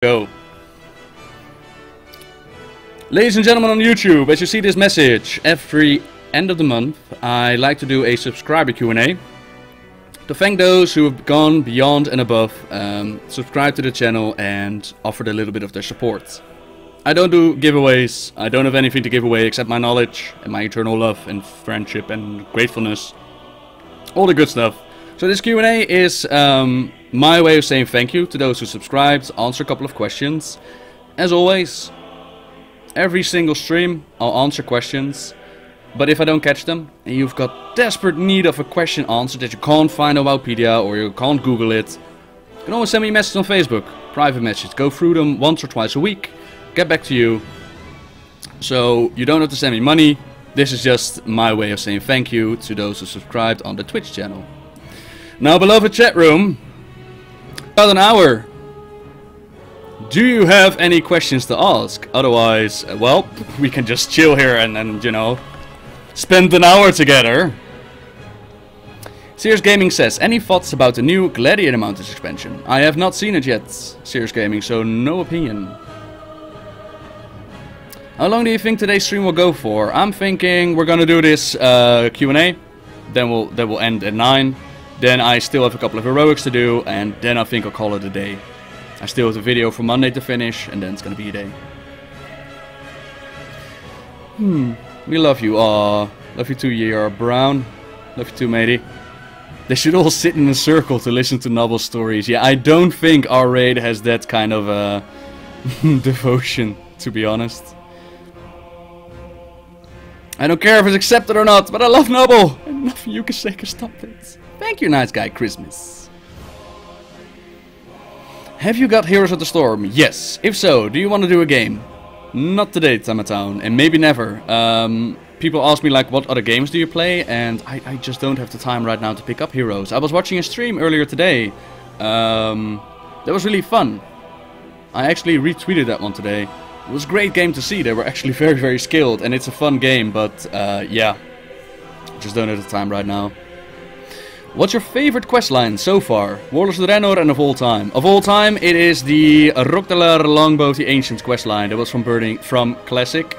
Go. Ladies and gentlemen on YouTube, as you see this message, every end of the month I like to do a subscriber Q&A to thank those who have gone beyond and above, subscribed to the channel and offered a little bit of their support. I don't do giveaways, I don't have anything to give away except my knowledge and my eternal love and friendship and gratefulness. All the good stuff. So this Q&A is my way of saying thank you to those who subscribed, answer a couple of questions. As always, every single stream I'll answer questions, but if I don't catch them and you've got desperate need of a question answered that you can't find on Wikipedia or you can't Google it, you can always send me a message on Facebook, private message, go through them once or twice a week, get back to you. So you don't have to send me money, this is just my way of saying thank you to those who subscribed on the Twitch channel. Now, beloved chat room, about an hour. Do you have any questions to ask? Otherwise, well, we can just chill here and you know, spend an hour together. Sears Gaming says, any thoughts about the new Gladiator Mountains expansion? I have not seen it yet, Sears Gaming, so no opinion. How long do you think today's stream will go for? I'm thinking we're gonna do this Q&A, then we'll end at 9. Then I still have a couple of heroics to do, and then I think I'll call it a day. I still have the video for Monday to finish, and then it's gonna be a day. We love you. Aw, love you too, you're brown. Love you too, matey. They should all sit in a circle to listen to novel stories. Yeah, I don't think our raid has that kind of devotion, to be honest. I don't care if it's accepted or not, but I love Noble, and nothing you can say can stop it. Thank you, nice guy, Christmas. Have you got Heroes of the Storm? Yes. If so, do you want to do a game? Not today, Tamatown, and maybe never. People ask me, like, what other games do you play? And I just don't have the time right now to pick up Heroes. I was watching a stream earlier today. That was really fun. I actually retweeted that one today. It was a great game to see. They were actually very, very skilled, and it's a fun game, but yeah. Just don't have the time right now. What's your favorite questline so far? Warlords of Draenor and of all time. Of all time, it is the Roktalar Longbow of the Ancients questline. That was from Classic.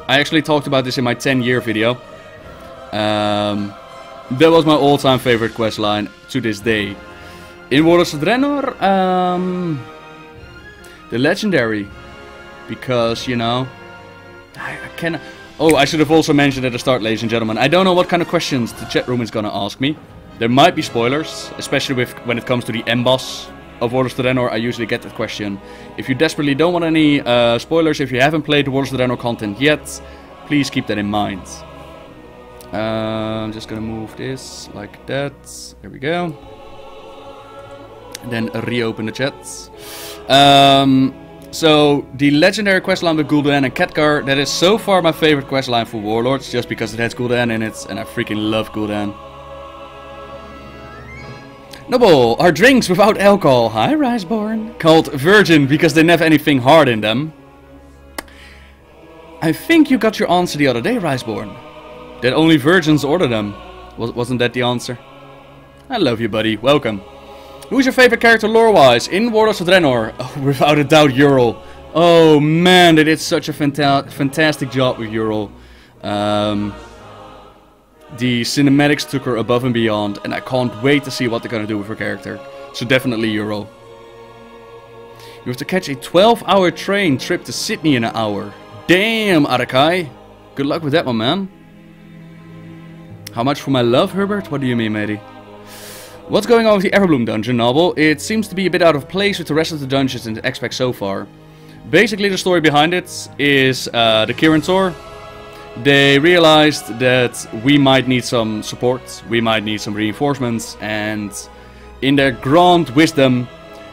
I actually talked about this in my 10-year video. That was my all-time favorite questline to this day. In Warlords of Draenor, the Legendary. Because, you know, I cannot... Oh, I should have also mentioned at the start, ladies and gentlemen. I don't know what kind of questions the chat room is gonna ask me. There might be spoilers, especially when it comes to the end boss of Warlords of Draenor. I usually get that question. If you desperately don't want any spoilers, if you haven't played the Warlords of Draenor content yet, please keep that in mind. I'm just gonna move this like that. There we go. And then reopen the chat. So, the legendary questline with Gul'dan and Khadgar, that is so far my favorite questline for Warlords, just because it has Gul'dan in it, and I freaking love Gul'dan. Noble, are drinks without alcohol, hi Riceborn, called virgin because they never have anything hard in them? I think you got your answer the other day, Riceborn. That only virgins order them. Wasn't that the answer? I love you, buddy, welcome. Who's your favorite character lore-wise in Warlords of Draenor? Oh, without a doubt, Ural. Oh man, they did such a fantastic job with Ural. The cinematics took her above and beyond, and I can't wait to see what they're gonna do with her character. So definitely Ural. You have to catch a 12-hour train trip to Sydney in an hour. Damn, Arakai. Good luck with that one, man. How much for my love, Herbert? What do you mean, matey? What's going on with the Everbloom dungeon, Noble? It seems to be a bit out of place with the rest of the dungeons in the X-Pack so far. Basically, the story behind it is the Kirin Tor. They realized that we might need some support, we might need some reinforcements, and in their grand wisdom,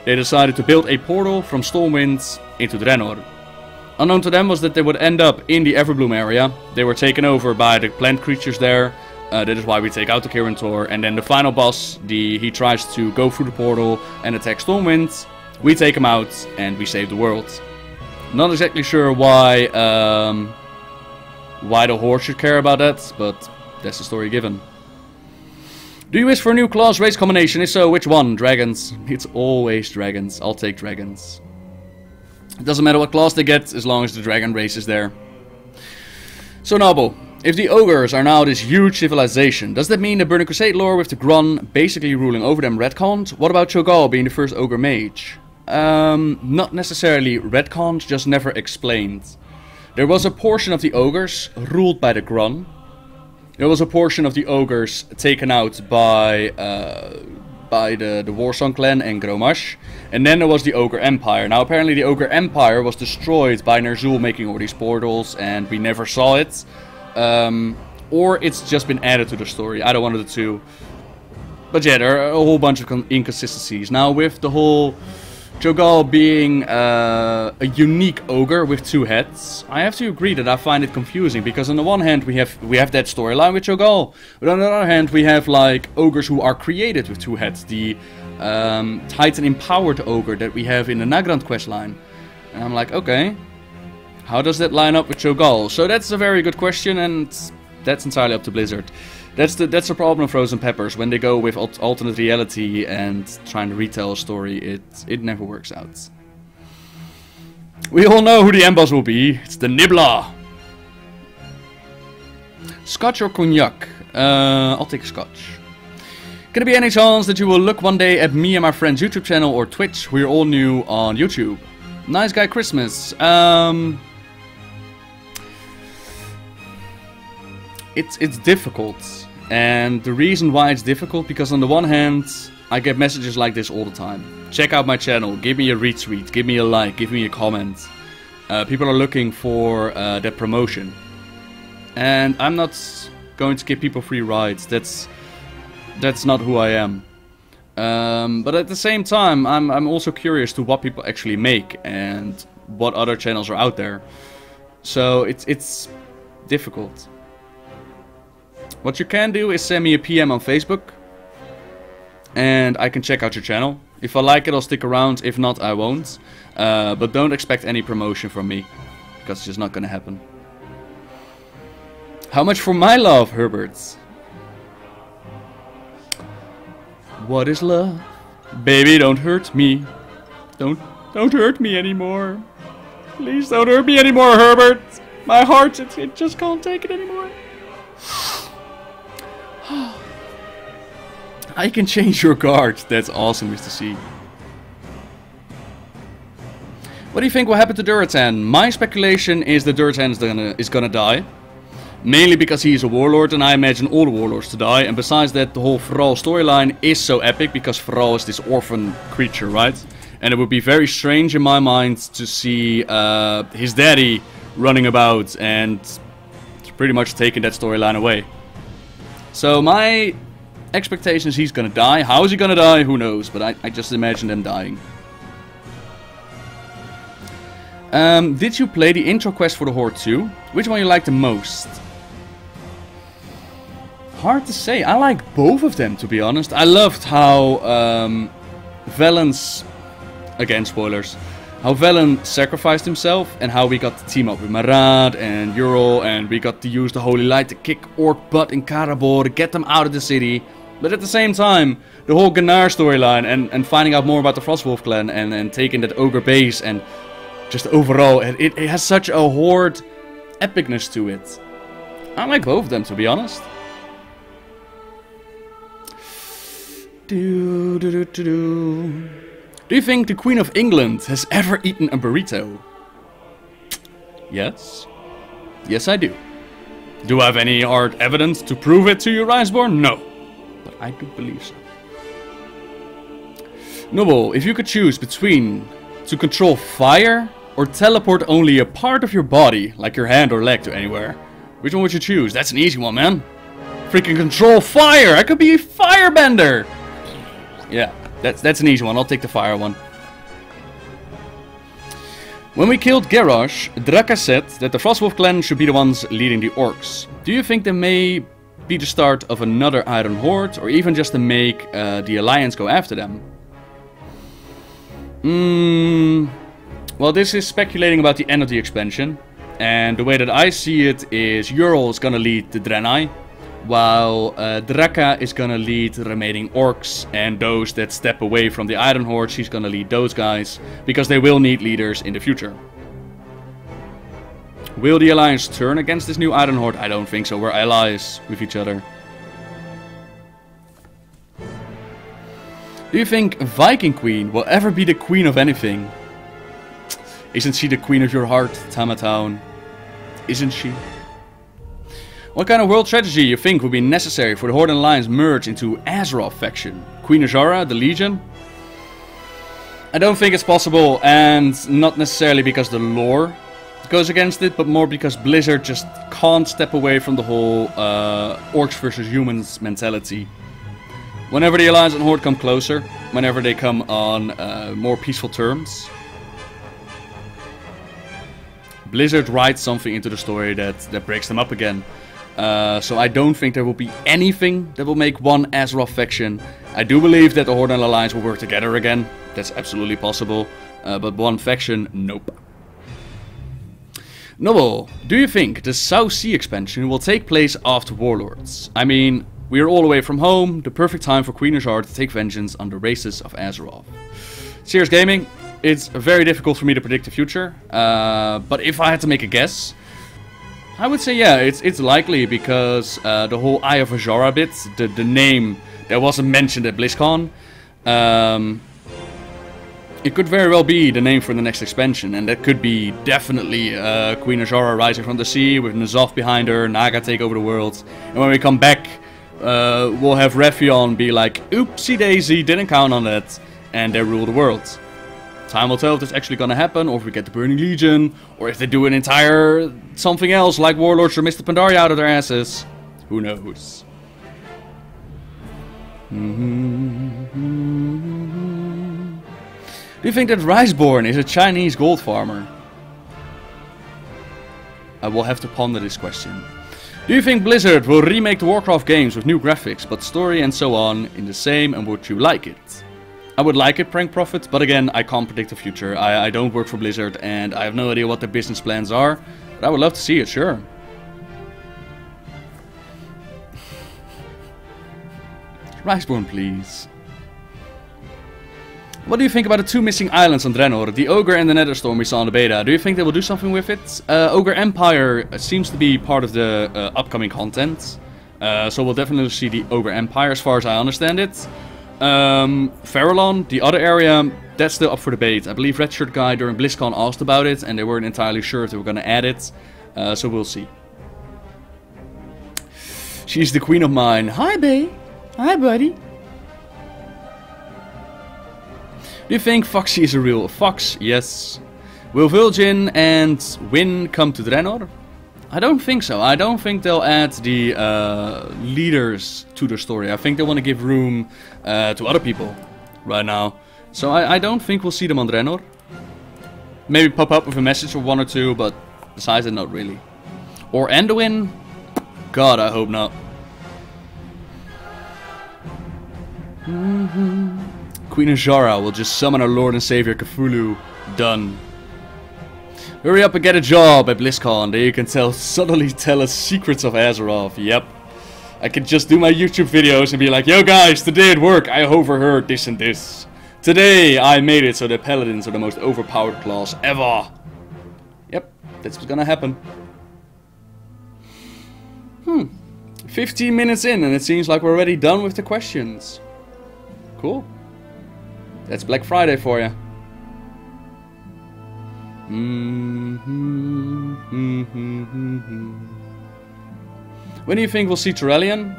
they decided to build a portal from Stormwind into Draenor. Unknown to them was that they would end up in the Everbloom area. They were taken over by the plant creatures there. That is why we take out the Kirin Tor, and then the final boss, he tries to go through the portal and attack Stormwind. We take him out and we save the world. Not exactly sure why the Horde should care about that, but that's the story given. Do you wish for a new class race combination? If so, which one? Dragons. It's always dragons. I'll take dragons. It doesn't matter what class they get, as long as the dragon race is there. So Noble, if the ogres are now this huge civilization, does that mean the Burning Crusade lore with the Grun basically ruling over them retconned? What about Cho'Gall being the first ogre mage? Not necessarily retconned, just never explained. There was a portion of the ogres ruled by the Grun. There was a portion of the ogres taken out by the Warsong clan and Gromash. And then there was the Ogre Empire. Now apparently the Ogre Empire was destroyed by Ner'zhul making all these portals and we never saw it. Or it's just been added to the story. Either one of the two. But yeah, there are a whole bunch of inconsistencies. Now with the whole Cho'Gall being a unique ogre with two heads, I have to agree that I find it confusing, because on the one hand we have that storyline with Cho'Gall, but on the other hand we have like ogres who are created with two heads, the Titan empowered ogre that we have in the Nagrand questline, and I'm like, okay, how does that line up with Cho'Gall? So that's a very good question, and that's entirely up to Blizzard. That's the problem of Frozen Peppers. When they go with alternate reality and trying to retell a story, it never works out. We all know who the end boss will be. It's the Nibbler. Scotch or cognac? I'll take Scotch. Can there be any chance that you will look one day at me and my friend's YouTube channel or Twitch? We're all new on YouTube. Nice Guy Christmas. It's difficult. And the reason why it's difficult, because on the one hand, I get messages like this all the time. Check out my channel, give me a retweet, give me a like, give me a comment. People are looking for that promotion. And I'm not going to give people free rides, that's not who I am. But at the same time, I'm also curious to what people actually make and what other channels are out there. So it's difficult. What you can do is send me a PM on Facebook, and I can check out your channel. If I like it, I'll stick around. If not, I won't. But don't expect any promotion from me, because it's just not gonna happen. How much for my love, Herbert? What is love? Baby, don't hurt me. Don't hurt me anymore. Please don't hurt me anymore, Herbert. My heart, it just can't take it anymore. I can change your guard. That's awesome, Mr. C. What do you think will happen to Durotan? My speculation is that Durotan is gonna die. Mainly because he is a warlord, and I imagine all the warlords to die. And besides that, the whole Thrall storyline is so epic because Thrall is this orphan creature, right? And it would be very strange in my mind to see his daddy running about and pretty much taking that storyline away. So my expectation is he's gonna die. How is he gonna die? Who knows? But I just imagine them dying. Did you play the intro quest for the Horde 2? Which one you liked the most? Hard to say. I like both of them, to be honest. I loved how Valen's... Again, spoilers. How Valen sacrificed himself and how we got to team up with Marad and Ural, and we got to use the Holy Light to kick Orc butt in Karabor to get them out of the city. But at the same time, the whole Gunnar storyline and finding out more about the Frostwolf clan and taking that Ogre base, and just overall, it has such a Horde epicness to it. I like both of them, to be honest. Do you think the Queen of England has ever eaten a burrito? Yes. Yes, I do. Do I have any hard evidence to prove it to you, Riceborn? No. But I do believe so. Noble, if you could choose between to control fire or teleport only a part of your body, like your hand or leg, to anywhere, which one would you choose? That's an easy one, man. Freaking control fire! I could be a firebender! Yeah. That's an easy one. I'll take the fire one. When we killed Garrosh, Draka said that the Frostwolf clan should be the ones leading the orcs. Do you think they may be the start of another Iron Horde, or even just to make the Alliance go after them? Well, this is speculating about the end of the expansion. And the way that I see it is Ural is gonna lead the Draenei. while Draka is gonna lead the remaining orcs, and those that step away from the Iron Horde, she's gonna lead those guys, because they will need leaders in the future. Will the Alliance turn against this new Iron Horde? I don't think so, we're allies with each other. Do you think Viking Queen will ever be the queen of anything? Isn't she the queen of your heart, Tamatown? Isn't she? What kind of world strategy you think would be necessary for the Horde and Alliance merge into Azeroth faction? Queen Azara, the Legion? I don't think it's possible, and not necessarily because the lore goes against it, but more because Blizzard just can't step away from the whole orcs versus humans mentality. Whenever the Alliance and Horde come closer, whenever they come on more peaceful terms, Blizzard writes something into the story that breaks them up again. So I don't think there will be anything that will make one Azeroth faction. I do believe that the Horde and Alliance will work together again. That's absolutely possible. But one faction, nope. Noble, do you think the South Sea expansion will take place after Warlords? I mean, we are all away from home, the perfect time for Queen Azar to take vengeance on the races of Azeroth. Serious Gaming, it's very difficult for me to predict the future, but if I had to make a guess, I would say yeah, it's likely, because the whole Eye of Azara bit, the name that wasn't mentioned at BlizzCon, it could very well be the name for the next expansion, and that could be definitely Queen Azara rising from the sea with N'Zoth behind her, Naga take over the world, and when we come back, we'll have Revamps be like, oopsie daisy, didn't count on that, and they rule the world. Time will tell if that's actually gonna happen, or if we get the Burning Legion, or if they do an entire something else like Warlords or Mr. Pandaria out of their asses. Who knows? Do you think that Riceborn is a Chinese gold farmer? I will have to ponder this question. Do you think Blizzard will remake the Warcraft games with new graphics, but story and so on in the same, and would you like it? I would like it, Prank Prophet, but again, I can't predict the future. I don't work for Blizzard, and I have no idea what their business plans are, but I would love to see it, sure. Riceborn, please. What do you think about the two missing islands on Draenor, the Ogre and the Netherstorm we saw in the beta? Do you think they will do something with it? Ogre Empire seems to be part of the upcoming content, so we'll definitely see the Ogre Empire as far as I understand it. Farallon, the other area, that's still up for debate. I believe Redshirt Guy during BlizzCon asked about it, and they weren't entirely sure if they were going to add it, so we'll see. She's the queen of mine. Hi, bae. Hi, buddy. Do you think Foxy is a real fox? Yes. Will Virgin and Wynn come to Draenor? I don't think so. I don't think they'll add the leaders to the story. I think they want to give room to other people right now. So I don't think we'll see them on Draenor. Maybe pop up with a message or one or two, but besides that, not really. Or Anduin? God, I hope not. Queen Azara will just summon our Lord and Savior Cthulhu. Done. Hurry up and get a job at BlizzCon. There you can subtly tell us secrets of Azeroth. Yep. I can just do my YouTube videos and be like, yo guys, today at work I overheard this and this. Today I made it so the Paladins are the most overpowered class ever. Yep, that's what's gonna happen. 15 minutes in and it seems like we're already done with the questions. Cool. That's Black Friday for you. When do you think we'll see Turellian?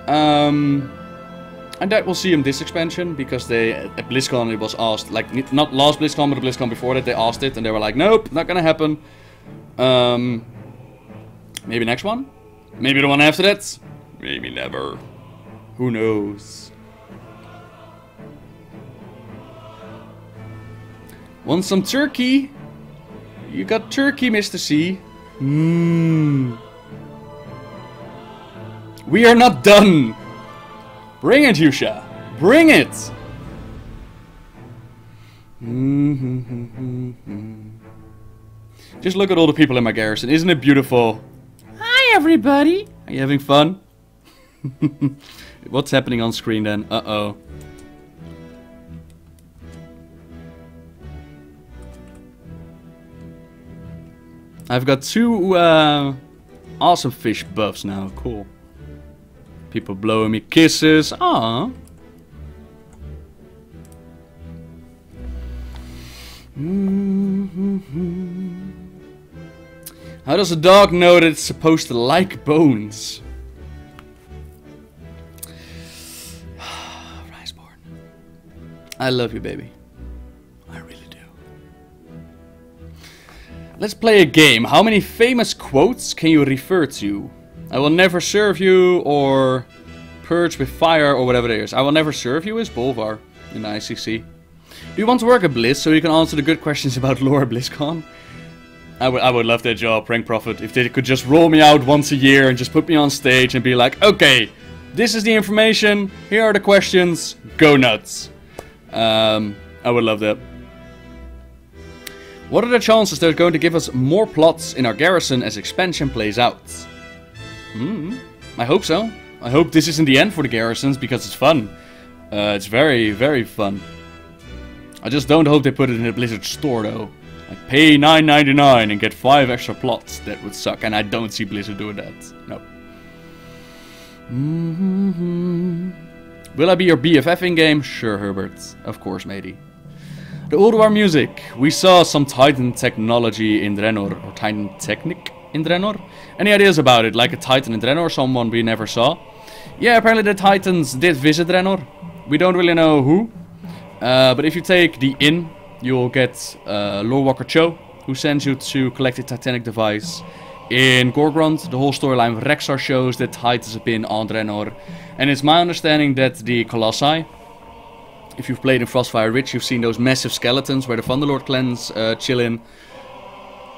I doubt we'll see him this expansion, because they at BlizzCon it was asked, like not last BlizzCon but the BlizzCon before that, they asked it and they were like, nope, not gonna happen. Maybe next one? Maybe the one after that? Maybe never. Who knows? Want some turkey? You got turkey, Mr. C. We are not done. Bring it, Yusha. Bring it. Just look at all the people in my garrison. Isn't it beautiful? Hi, everybody. Are you having fun? What's happening on screen then? Uh-oh. I've got 2 awesome fish buffs now. Cool. People blowing me kisses. Aww. How does a dog know that it's supposed to like bones? Riceborn. I love you, baby. I really do. Let's play a game. How many famous quotes can you refer to? I will never serve you, or purge with fire, or whatever it is. I will never serve you is Bolvar in the ICC. Do you want to work at Blizz so you can answer the good questions about lore at BlizzCon? I would love that job, Prank Prophet, if they could just roll me out once a year and just put me on stage and be like, okay, this is the information, here are the questions, go nuts. I would love that. What are the chances they're going to give us more plots in our Garrison as expansion plays out? I hope so. I hope this isn't the end for the Garrisons because it's fun. It's very, very fun. I just don't hope they put it in the Blizzard store though. Like pay $9.99 and get 5 extra plots. That would suck, and I don't see Blizzard doing that. No. Will I be your BFF in game? Sure, Herbert. Of course, matey. The Ulduar music. We saw some Titan technology in Draenor, or Titan technic in Draenor. Any ideas about it? Like a Titan in Draenor, someone we never saw? Yeah, apparently the Titans did visit Draenor. We don't really know who. But if you take the inn, you'll get Lorewalker Cho, who sends you to collect a Titanic device. In Gorgrond, the whole storyline of Rexar shows that Titans have been on Draenor. And it's my understanding that the Colossi, if you've played in Frostfire Ridge, you've seen those massive skeletons where the Thunderlord clans chill in.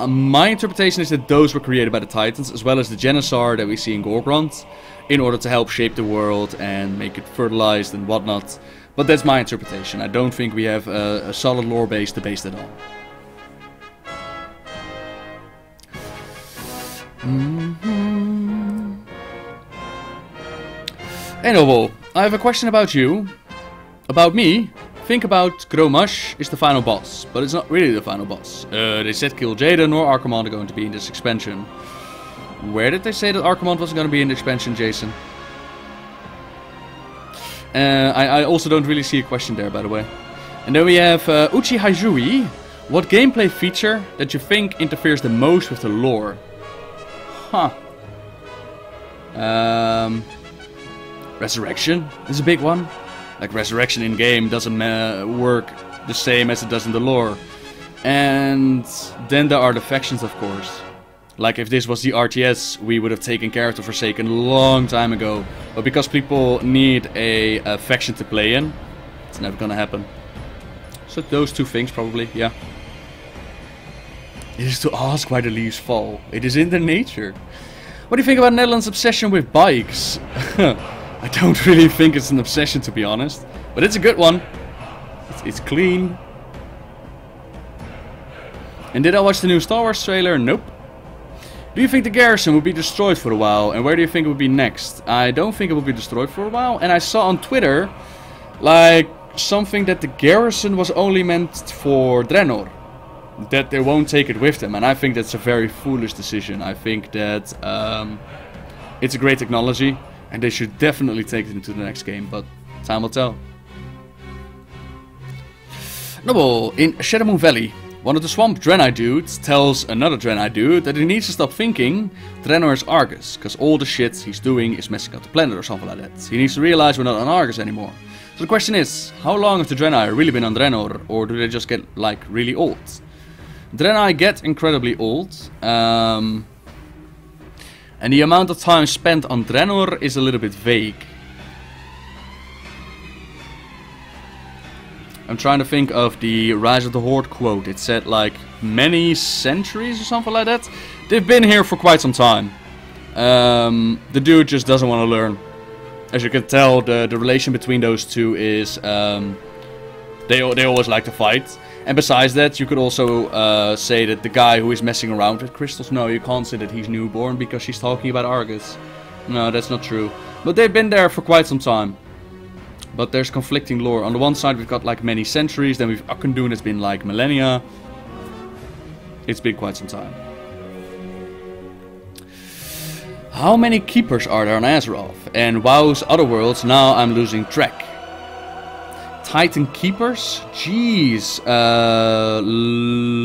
My interpretation is that those were created by the Titans, as well as the Janissar that we see in Gorgrond, in order to help shape the world and make it fertilized and whatnot. But that's my interpretation. I don't think we have a solid lore base to base that on. Hey Noble, I have a question about you. About me. Think about Gromash is the final boss, but it's not really the final boss. They said Kill Jaden or Archimonde are going to be in this expansion. Where did they say that Archimonde wasn't going to be in the expansion, Jason? I also don't really see a question there, by the way. And then we have Uchi Haijui. What gameplay feature that you think interferes the most with the lore? Huh. Resurrection is a big one. Like, resurrection in game doesn't work the same as it does in the lore. And then there are the factions, of course. Like, if this was the RTS, we would have taken Character Forsaken a long time ago. But because people need a faction to play in, it's never gonna happen. So those two things, probably, yeah. It is to ask why the leaves fall. It is in their nature. What do you think about Netherlands' obsession with bikes? I don't really think it's an obsession, to be honest. But it's a good one. It's clean. And did I watch the new Star Wars trailer? Nope. Do you think the Garrison will be destroyed for a while? And where do you think it will be next? I don't think it will be destroyed for a while. And I saw on Twitter, like, something that the Garrison was only meant for Draenor. That they won't take it with them. And I think that's a very foolish decision. I think that it's a great technology. And they should definitely take it into the next game, but time will tell. Noble, in Shadowmoon Valley, one of the Swamp Draenei dudes tells another Draenei dude that he needs to stop thinking Draenor is Argus, because all the shit he's doing is messing up the planet or something like that. He needs to realize we're not on Argus anymore. So the question is, how long have the Draenei really been on Draenor, or do they just get, like, really old? Draenei get incredibly old. And the amount of time spent on Draenor is a little bit vague. I'm trying to think of the Rise of the Horde quote. It said like many centuries or something like that. They've been here for quite some time. The dude just doesn't want to learn. As you can tell, the relation between those two is they always like to fight. And besides that, you could also say that the guy who is messing around with crystals, no, you can't say that he's newborn because she's talking about Argus. No, that's not true. But they've been there for quite some time. But there's conflicting lore. On the one side we've got like many centuries, then we've Akundun, it's been like millennia. It's been quite some time. How many keepers are there on Azeroth? And WoW's other worlds, now I'm losing track. Titan keepers? Jeez.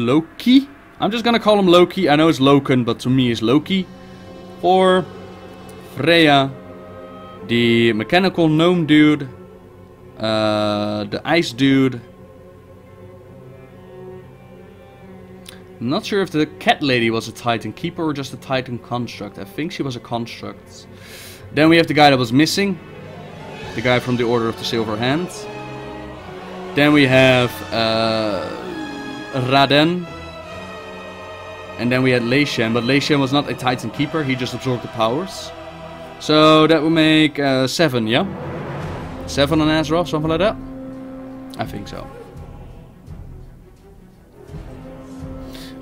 Loki? I'm just gonna call him Loki. I know it's Loken, but to me it's Loki. Or Freya. The mechanical gnome dude. The ice dude. I'm not sure if the cat lady was a Titan keeper or just a Titan construct. I think she was a construct. Then we have the guy that was missing. The guy from the Order of the Silver Hand. Then we have Raden. And then we had Leishen, but Leishen was not a Titan keeper, he just absorbed the powers. So that would make 7, yeah? 7 on Azeroth, something like that? I think so.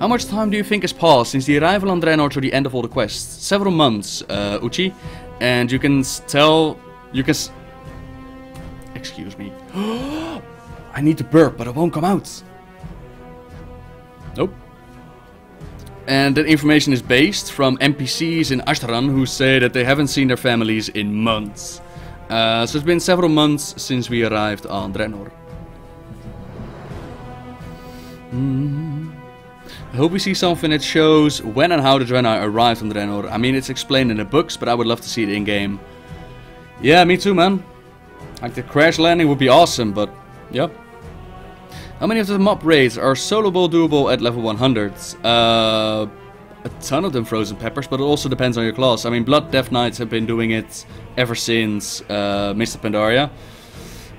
How much time do you think has passed since the arrival on Draenor to the end of all the quests? Several months, Uchi. And you can tell... Excuse me. I need to burp, but it won't come out. Nope. And that information is based from NPCs in Ashtaran who say that they haven't seen their families in months. So it's been several months since we arrived on Draenor. I hope we see something that shows when and how the Draenor arrived on Draenor. I mean, it's explained in the books, but I would love to see it in-game. Yeah, me too, man. Like, the crash landing would be awesome, but... yeah. How many of the mob raids are soloable doable at level 100? A ton of them Frozen Peppers, but it also depends on your class. I mean, Blood Death Knights have been doing it ever since Mr. Pandaria.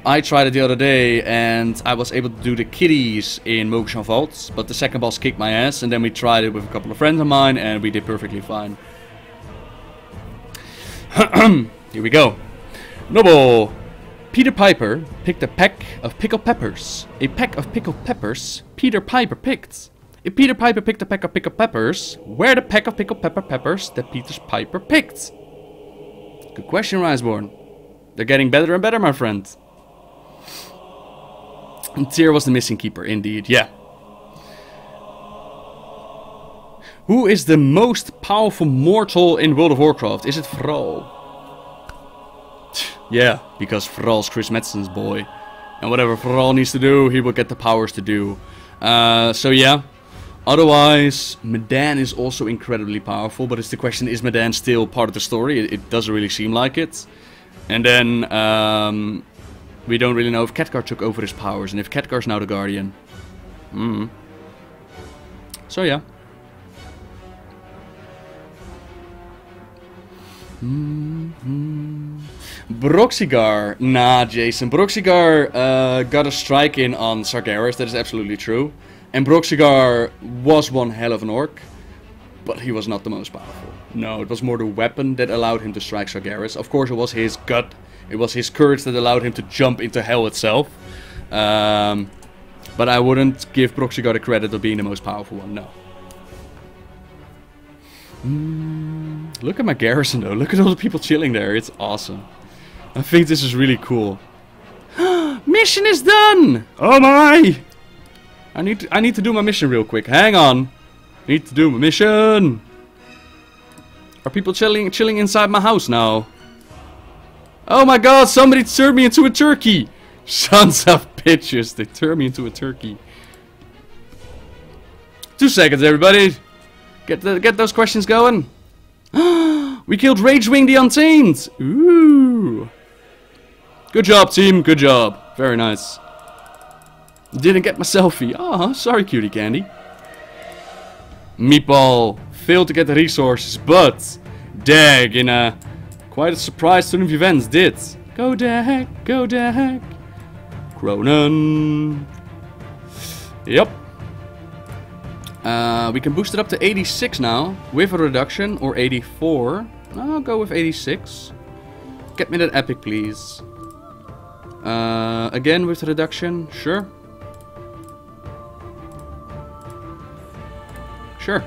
I tried it the other day and I was able to do the kiddies in Mogashan Vaults, but the second boss kicked my ass, and then we tried it with a couple of friends of mine and we did perfectly fine. Here we go. Noble! Peter Piper picked a peck of pickled peppers. A peck of pickled peppers Peter Piper picked. If Peter Piper picked a peck of pickled peppers, where the peck of pickled peppers that Peter Piper picked? Good question, Riseborn. They're getting better and better, my friend. And Tyr was the missing keeper, indeed, yeah. Who is the most powerful mortal in World of Warcraft? Is it Thrall? Yeah, because Thrall's Chris Metzen's boy. And whatever Thrall needs to do, he will get the powers to do. So yeah. Otherwise, Medan is also incredibly powerful, but it's the question, is Medan still part of the story? It doesn't really seem like it. And then, we don't really know if Khadgar took over his powers, and if Khadgar's now the Guardian. So yeah. Broxigar. Nah, Jason. Broxigar got a strike in on Sargeras, that is absolutely true. And Broxigar was one hell of an orc, but he was not the most powerful. No, it was more the weapon that allowed him to strike Sargeras. Of course, it was his gut, it was his courage that allowed him to jump into hell itself. But I wouldn't give Broxigar the credit of being the most powerful one, no. Look at my garrison though, look at all the people chilling there, it's awesome. I think this is really cool. Mission is done! Oh my! I need to do my mission real quick. Hang on. I need to do my mission. Are people chilling inside my house now? Oh my god, somebody turned me into a turkey! Sons of bitches, they turned me into a turkey. 2 seconds, everybody. Get those questions going. We killed Ragewing the Untamed! Ooh. Good job, team, good job. Very nice. Didn't get my selfie. Oh, sorry, cutie candy. Meatball failed to get the resources, but Dag, in a quite a surprise turn of events, did. Go Dag, go Dag. Cronin. Yep. We can boost it up to 86 now with a reduction, or 84. I'll go with 86. Get me that epic, please. Again with the reduction, sure. Sure.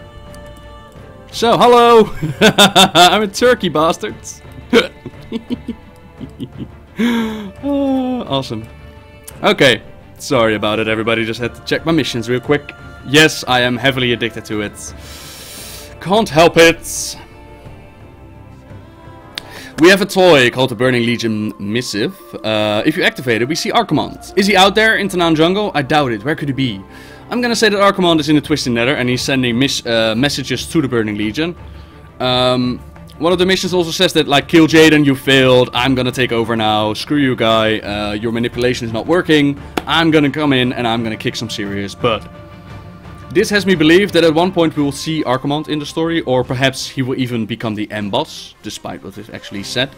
So, hello! I'm a turkey, bastards! Oh, awesome. Okay, sorry about it, everybody. Just had to check my missions real quick. Yes, I am heavily addicted to it. Can't help it. We have a toy called the Burning Legion Missive. If you activate it, we see Archimond. Is he out there in Tanaan Jungle? I doubt it. Where could he be? I'm gonna say that Archimond is in the Twisted Nether and he's sending messages to the Burning Legion. One of the missions also says that, like, kill Jaden, you failed, I'm gonna take over now, screw you guy, your manipulation is not working, I'm gonna come in and I'm gonna kick some serious butt. This has me believe that at one point we will see Archimond in the story, or perhaps he will even become the M-boss, despite what it actually said.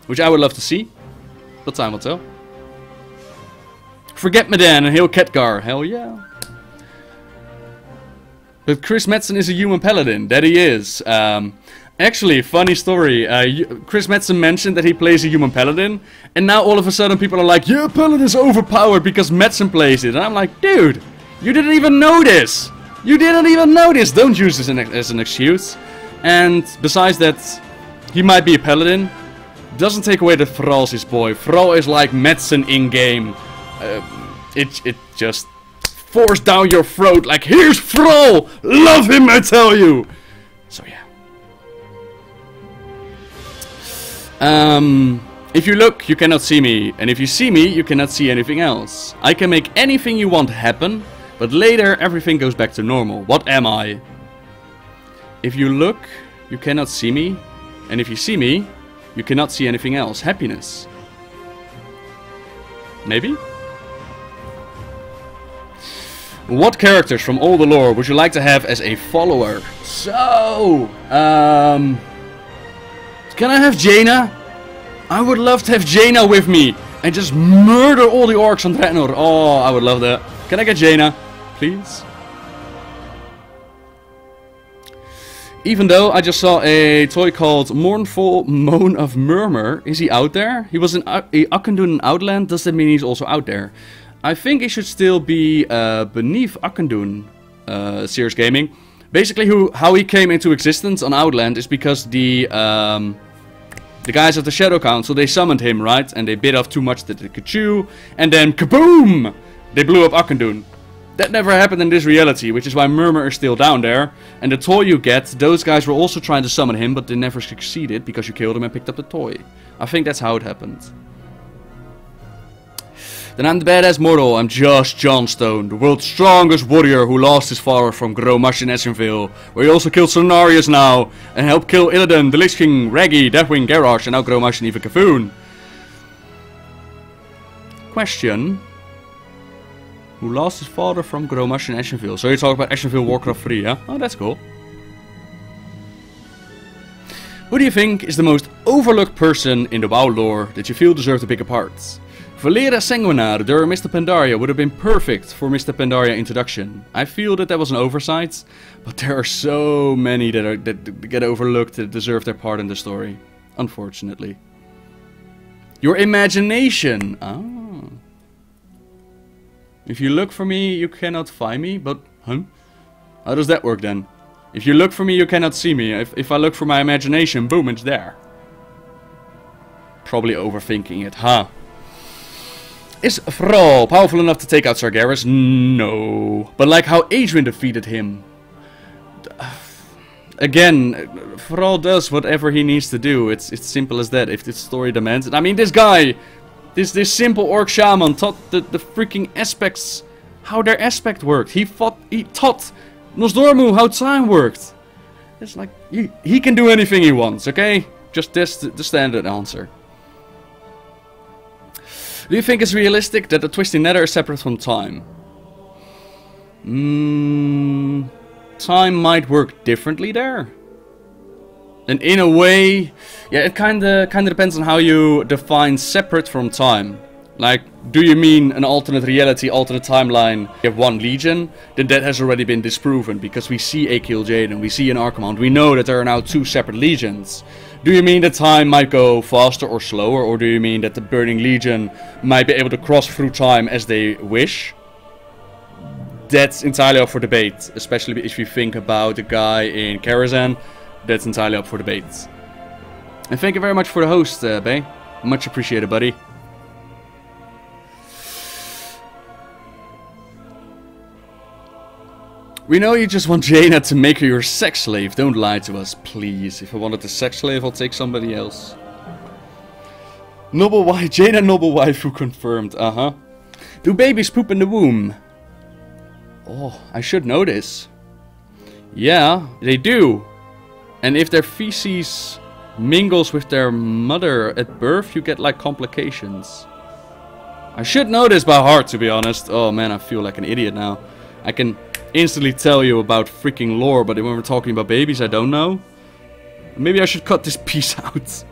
Which I would love to see, but time will tell. Forget me then and hail Khadgar, hell yeah. But Chris Metzen is a human paladin, that he is. Actually, funny story, Chris Metzen mentioned that he plays a human paladin, and now all of a sudden people are like, yeah, paladin is overpowered because Metzen plays it. And I'm like, dude, you didn't even know this! You didn't even know this! Don't use this as an excuse. And besides that, he might be a paladin. Doesn't take away that Thrall's his boy. Thrall is like Metzen in-game. It just force down your throat like, here's Thrall! Love him, I tell you! So yeah. If you look, you cannot see me. And if you see me, you cannot see anything else. I can make anything you want happen, but later everything goes back to normal. What am I? If you look, you cannot see me. And if you see me, you cannot see anything else. Happiness. Maybe? What characters from all the lore would you like to have as a follower? So, can I have Jaina? I would love to have Jaina with me and just murder all the orcs on Draenor. Oh, I would love that. Can I get Jaina, please? Even though I just saw a toy called Mournful Moan of Murmur. Is he out there? He was in Akandun in Outland. Does that mean he's also out there? I think he should still be beneath Akandun, Sears Gaming. Basically, how he came into existence on Outland is because the guys of the Shadow Council, they summoned him, right? And they bit off too much that they could chew, and then kaboom! They blew up Akandun. That never happened in this reality, which is why Murmur is still down there. And the toy you get, those guys were also trying to summon him, but they never succeeded because you killed him and picked up the toy. I think that's how it happened. Then I'm the badass mortal, I'm just Johnstone, the world's strongest warrior who lost his father from Gromash in Essenville, where he also killed Sonarius now, and helped kill Illidan, the Lich King, Raggy, Deathwing, Garrosh, and now Gromash and even Cafoon. Question. Who lost his father from Gromash in Essenville? So you're talking about Essenville Warcraft 3, yeah? Oh, that's cool. Who do you think is the most overlooked person in the WoW lore that you feel deserves a bigger part? Valera Sanguinar, or Mr. Pandaria would have been perfect for Mr. Pandaria introduction. I feel that was an oversight, but there are so many that get overlooked that deserve their part in the story. Unfortunately. Your imagination! Ah. If you look for me, you cannot find me, but... Huh? How does that work then? If you look for me, you cannot see me. If I look for my imagination, boom, it's there. Probably overthinking it, huh? Is Thrall powerful enough to take out Sargeras? No. But like how Adrian defeated him. Again, Thrall does whatever he needs to do. It's simple as that, if the story demands it. I mean, this guy, this simple orc shaman taught the freaking aspects, how their aspect worked. He taught Nosdormu how time worked. It's like, he can do anything he wants, okay? Just that's the standard answer. Do you think it's realistic that the Twisted Nether is separate from time? Time might work differently there. And in a way, yeah, it kinda depends on how you define separate from time. Like, do you mean an alternate reality, alternate timeline? You have one legion, then that has already been disproven because we see a Kill Jaden, we see an Archimond, we know that there are now two separate legions. Do you mean that time might go faster or slower, or do you mean that the Burning Legion might be able to cross through time as they wish? That's entirely up for debate, especially if you think about the guy in Garrison. That's entirely up for debate. And thank you very much for the host, Bay. Much appreciated, buddy. We know you just want Jaina to make her your sex slave. Don't lie to us, please. If I wanted a sex slave, I'll take somebody else. Noble wife, Jaina noble waifu confirmed. Uh-huh. Do babies poop in the womb? Oh, I should know this. Yeah, they do. And if their feces mingles with their mother at birth, you get like complications. I should know this by heart, to be honest. Oh man, I feel like an idiot now. I can instantly tell you about freaking lore, but when we're talking about babies, I don't know. Maybe I should cut this piece out.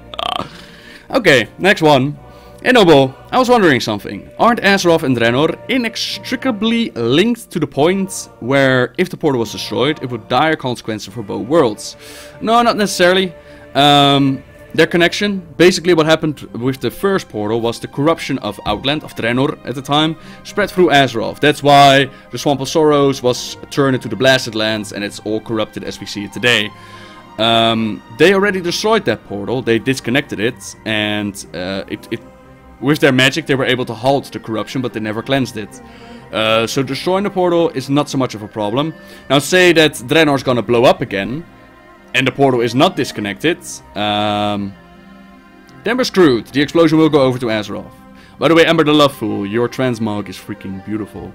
Okay, next one. Enobo, I was wondering something. Aren't Azeroth and Draenor inextricably linked to the point where if the portal was destroyed, it would dire consequences for both worlds? No, not necessarily. Their connection, basically what happened with the first portal was the corruption of Outland, of Draenor at the time, spread through Azeroth. That's why the Swamp of Sorrows was turned into the Blasted Lands and it's all corrupted as we see it today. They already destroyed that portal, they disconnected it, and with their magic they were able to halt the corruption, but they never cleansed it. So destroying the portal is not so much of a problem. Now say that Draenor's gonna blow up again, and the portal is not disconnected, then we're screwed. The explosion will go over to Azeroth. By the way, Ember the Loveful, your transmog is freaking beautiful.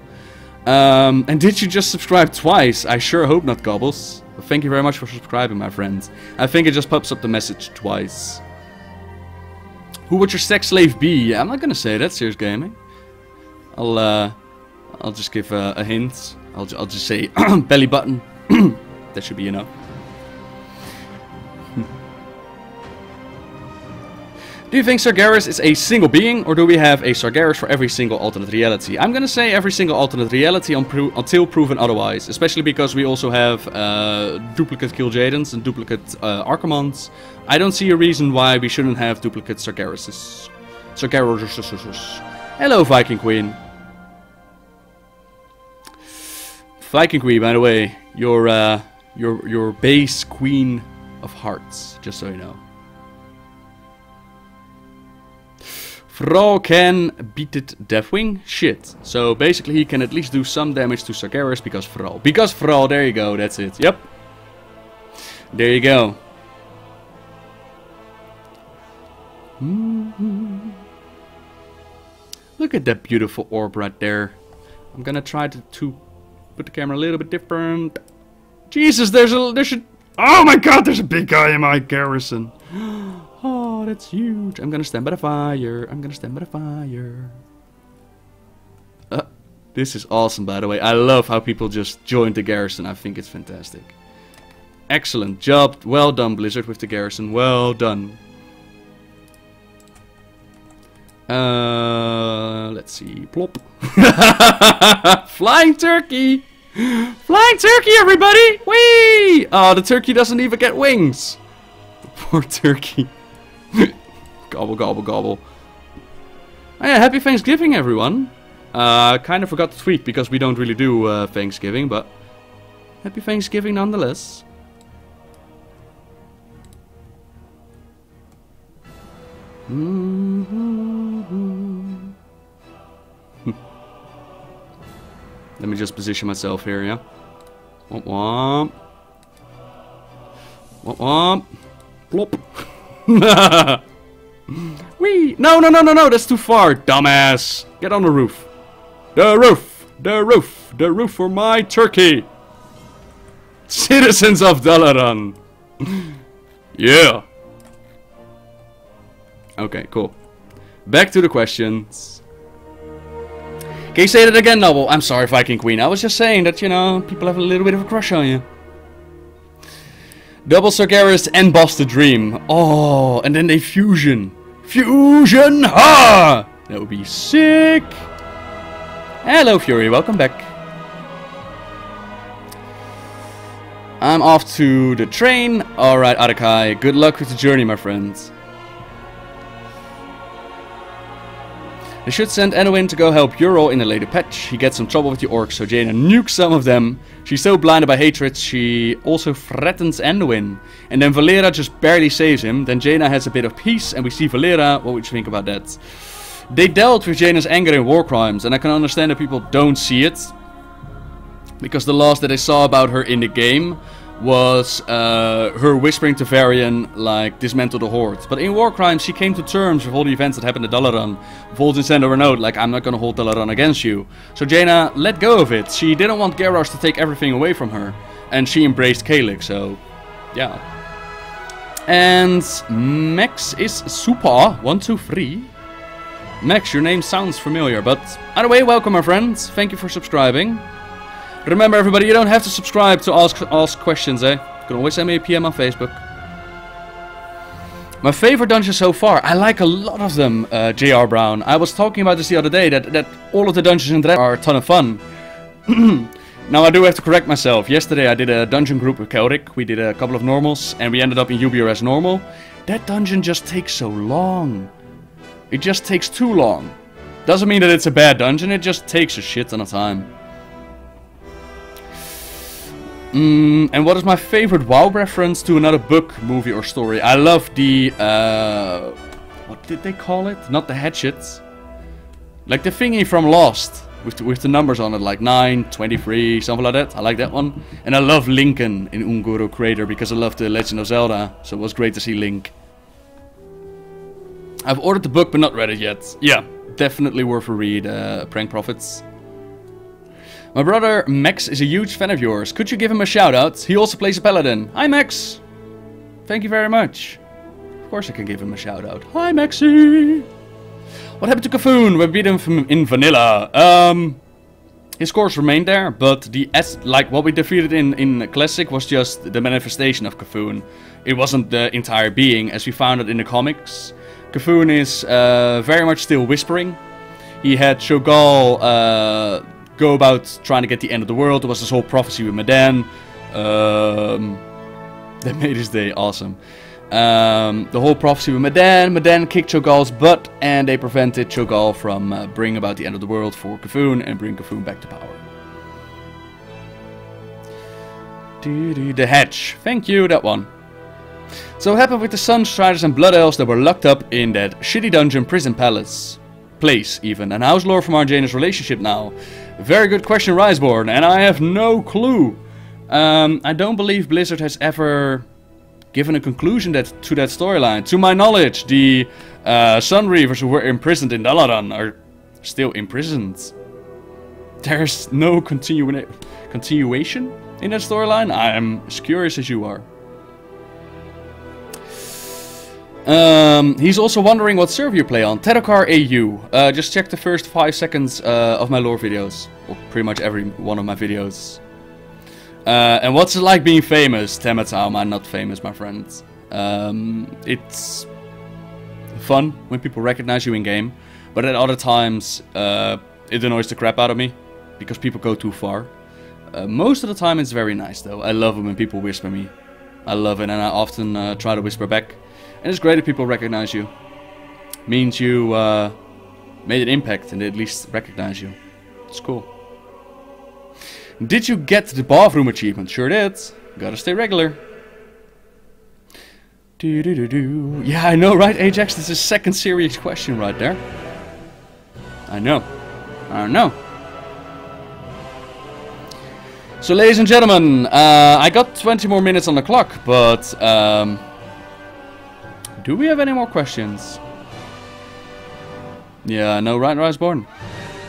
And did you just subscribe twice? I sure hope not, Gobbles. But thank you very much for subscribing, my friend. I think it just pops up the message twice. Who would your sex slave be? I'm not gonna say that, Serious Gaming. I'll just give a hint. I'll just say belly button. That should be enough. Do you think Sargeras is a single being, or do we have a Sargeras for every single alternate reality? I'm gonna say every single alternate reality until proven otherwise, especially because we also have duplicate Kil'jaedens and duplicate Archimons. I don't see a reason why we shouldn't have duplicate Sargerases. Hello, Viking Queen. Viking Queen, by the way, your base Queen of Hearts, just so you know. Thrall can beat it Deathwing? Shit. So basically he can at least do some damage to Sargeras because Thrall. Because Thrall, there you go, that's it. Yep. There you go. Look at that beautiful orb right there. I'm gonna try to put the camera a little bit different. Jesus, there's a... Oh my god, there's a big guy in my garrison. Oh, that's huge. I'm gonna stand by the fire. I'm gonna stand by the fire. This is awesome, by the way. I love how people just joined the garrison. I think it's fantastic. Excellent job. Well done, Blizzard, with the garrison. Well done. Let's see. Plop. Flying turkey. Flying turkey, everybody. Whee! Oh, the turkey doesn't even get wings. Poor turkey. Gobble, gobble, gobble. Oh yeah, happy Thanksgiving, everyone. Kind of forgot to tweet because we don't really do Thanksgiving, but happy Thanksgiving nonetheless. Let me just position myself here, yeah? Womp womp. Womp womp. Plop. Wee! No, no, no, no, no, that's too far, dumbass. Get on the roof. The roof! The roof! The roof for my turkey! Citizens of Dalaran! Yeah! Okay, cool. Back to the questions. Can you say that again, Noble? I'm sorry, Viking Queen. I was just saying that, you know, people have a little bit of a crush on you. Double Sargeras and Boss the Dream. Oh, and then they fusion. Fusion! Ha! That would be sick! Hello, Fury. Welcome back. I'm off to the train. Alright, Arakai. Good luck with the journey, my friends. They should send Anduin to go help Ural in a later patch. He gets in trouble with the orcs, so Jaina nukes some of them. She's so blinded by hatred, she also threatens Anduin. And then Valera just barely saves him. Then Jaina has a bit of peace, and we see Valera. What would you think about that? They dealt with Jaina's anger in war crimes, and I can understand that people don't see it. Because the last that I saw about her in the game was her whispering to Varian, like, dismantle the Horde. But in war crimes, she came to terms with all the events that happened at Dalaran. Vol'jin sent her a note, like, I'm not gonna hold Dalaran against you. So Jaina let go of it. She didn't want Garrosh to take everything away from her. And she embraced Kalik, so, yeah. And Max is super, 123. Max, your name sounds familiar, but either way, welcome my friends. Thank you for subscribing. Remember everybody, you don't have to subscribe to ask questions, eh? You can always send me a PM on Facebook. My favorite dungeons so far, I like a lot of them, JR Brown. I was talking about this the other day, that all of the dungeons in Draenor are a ton of fun. Now I do have to correct myself. Yesterday I did a dungeon group with Celtic. We did a couple of normals, and we ended up in UBR as normal. That dungeon just takes so long. It just takes too long. Doesn't mean that it's a bad dungeon, it just takes a shit ton of time. And what is my favorite WoW reference to another book, movie or story? I love the, what did they call it? Not the hatchets. Like the thingy from Lost, with the numbers on it, like 9, 23, something like that. I like that one. And I love Lincoln in Ungoro Crater, because I love the Legend of Zelda, so it was great to see Link. I've ordered the book, but not read it yet. Yeah, definitely worth a read, Prank Profits. My brother Max is a huge fan of yours. Could you give him a shout out? He also plays a paladin. Hi Max! Thank you very much. Of course I can give him a shout out. Hi Maxie! What happened to Cafoon when we beat him in vanilla? His scores remained there, but like what we defeated in Classic was just the manifestation of Cafoon. It wasn't the entire being, as we found it in the comics. Cafoon is very much still whispering. He had Shogal go about trying to get the end of the world. There was this whole prophecy with Madan. That made his day awesome. The whole prophecy with Madan. Madan kicked Shogal's butt, and they prevented Shogal from bringing about the end of the world for Cafoon and bring Cafoon back to power. The hatch. Thank you, that one. So what happened with the Sunstriders and Blood Elves that were locked up in that shitty dungeon prison place even? And how's Lore from Arjana's relationship now? Very good question, Riseborn, and I have no clue. I don't believe Blizzard has ever given a conclusion to that storyline. To my knowledge, the Sunreavers who were imprisoned in Dalaran are still imprisoned. There's no continuation in that storyline. I am as curious as you are. He's also wondering what server you play on. Tedokar AU. Just check the first 5 seconds of my lore videos. Or pretty much every one of my videos. And what's it like being famous? Tematau, I'm not famous, my friends. It's fun when people recognize you in game. But at other times, it annoys the crap out of me. Because people go too far. Most of the time it's very nice though. I love it when people whisper me. I love it, and I often try to whisper back. And it's great if people recognize you. Means you made an impact and they at least recognize you. It's cool. Did you get the bathroom achievement? Sure did. Gotta stay regular. Yeah, I know, right, Ajax? This is a second serious question right there. I know. I know. So, ladies and gentlemen, I got 20 more minutes on the clock, but do we have any more questions? Yeah, I know, right, Riseborn?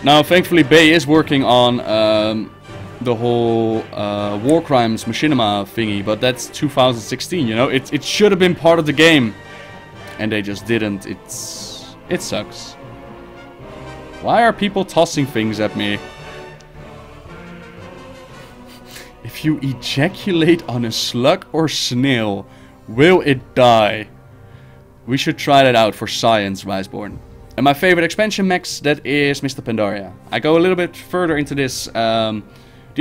Now, thankfully, Bay is working on the whole war crimes machinima thingy, but that's 2016, you know? It should have been part of the game, and they just didn't. It sucks. Why are people tossing things at me? If you ejaculate on a slug or snail, will it die? We should try that out for science, Riseborn. And my favorite expansion max, that is Mr. Pandaria. I go a little bit further into this. The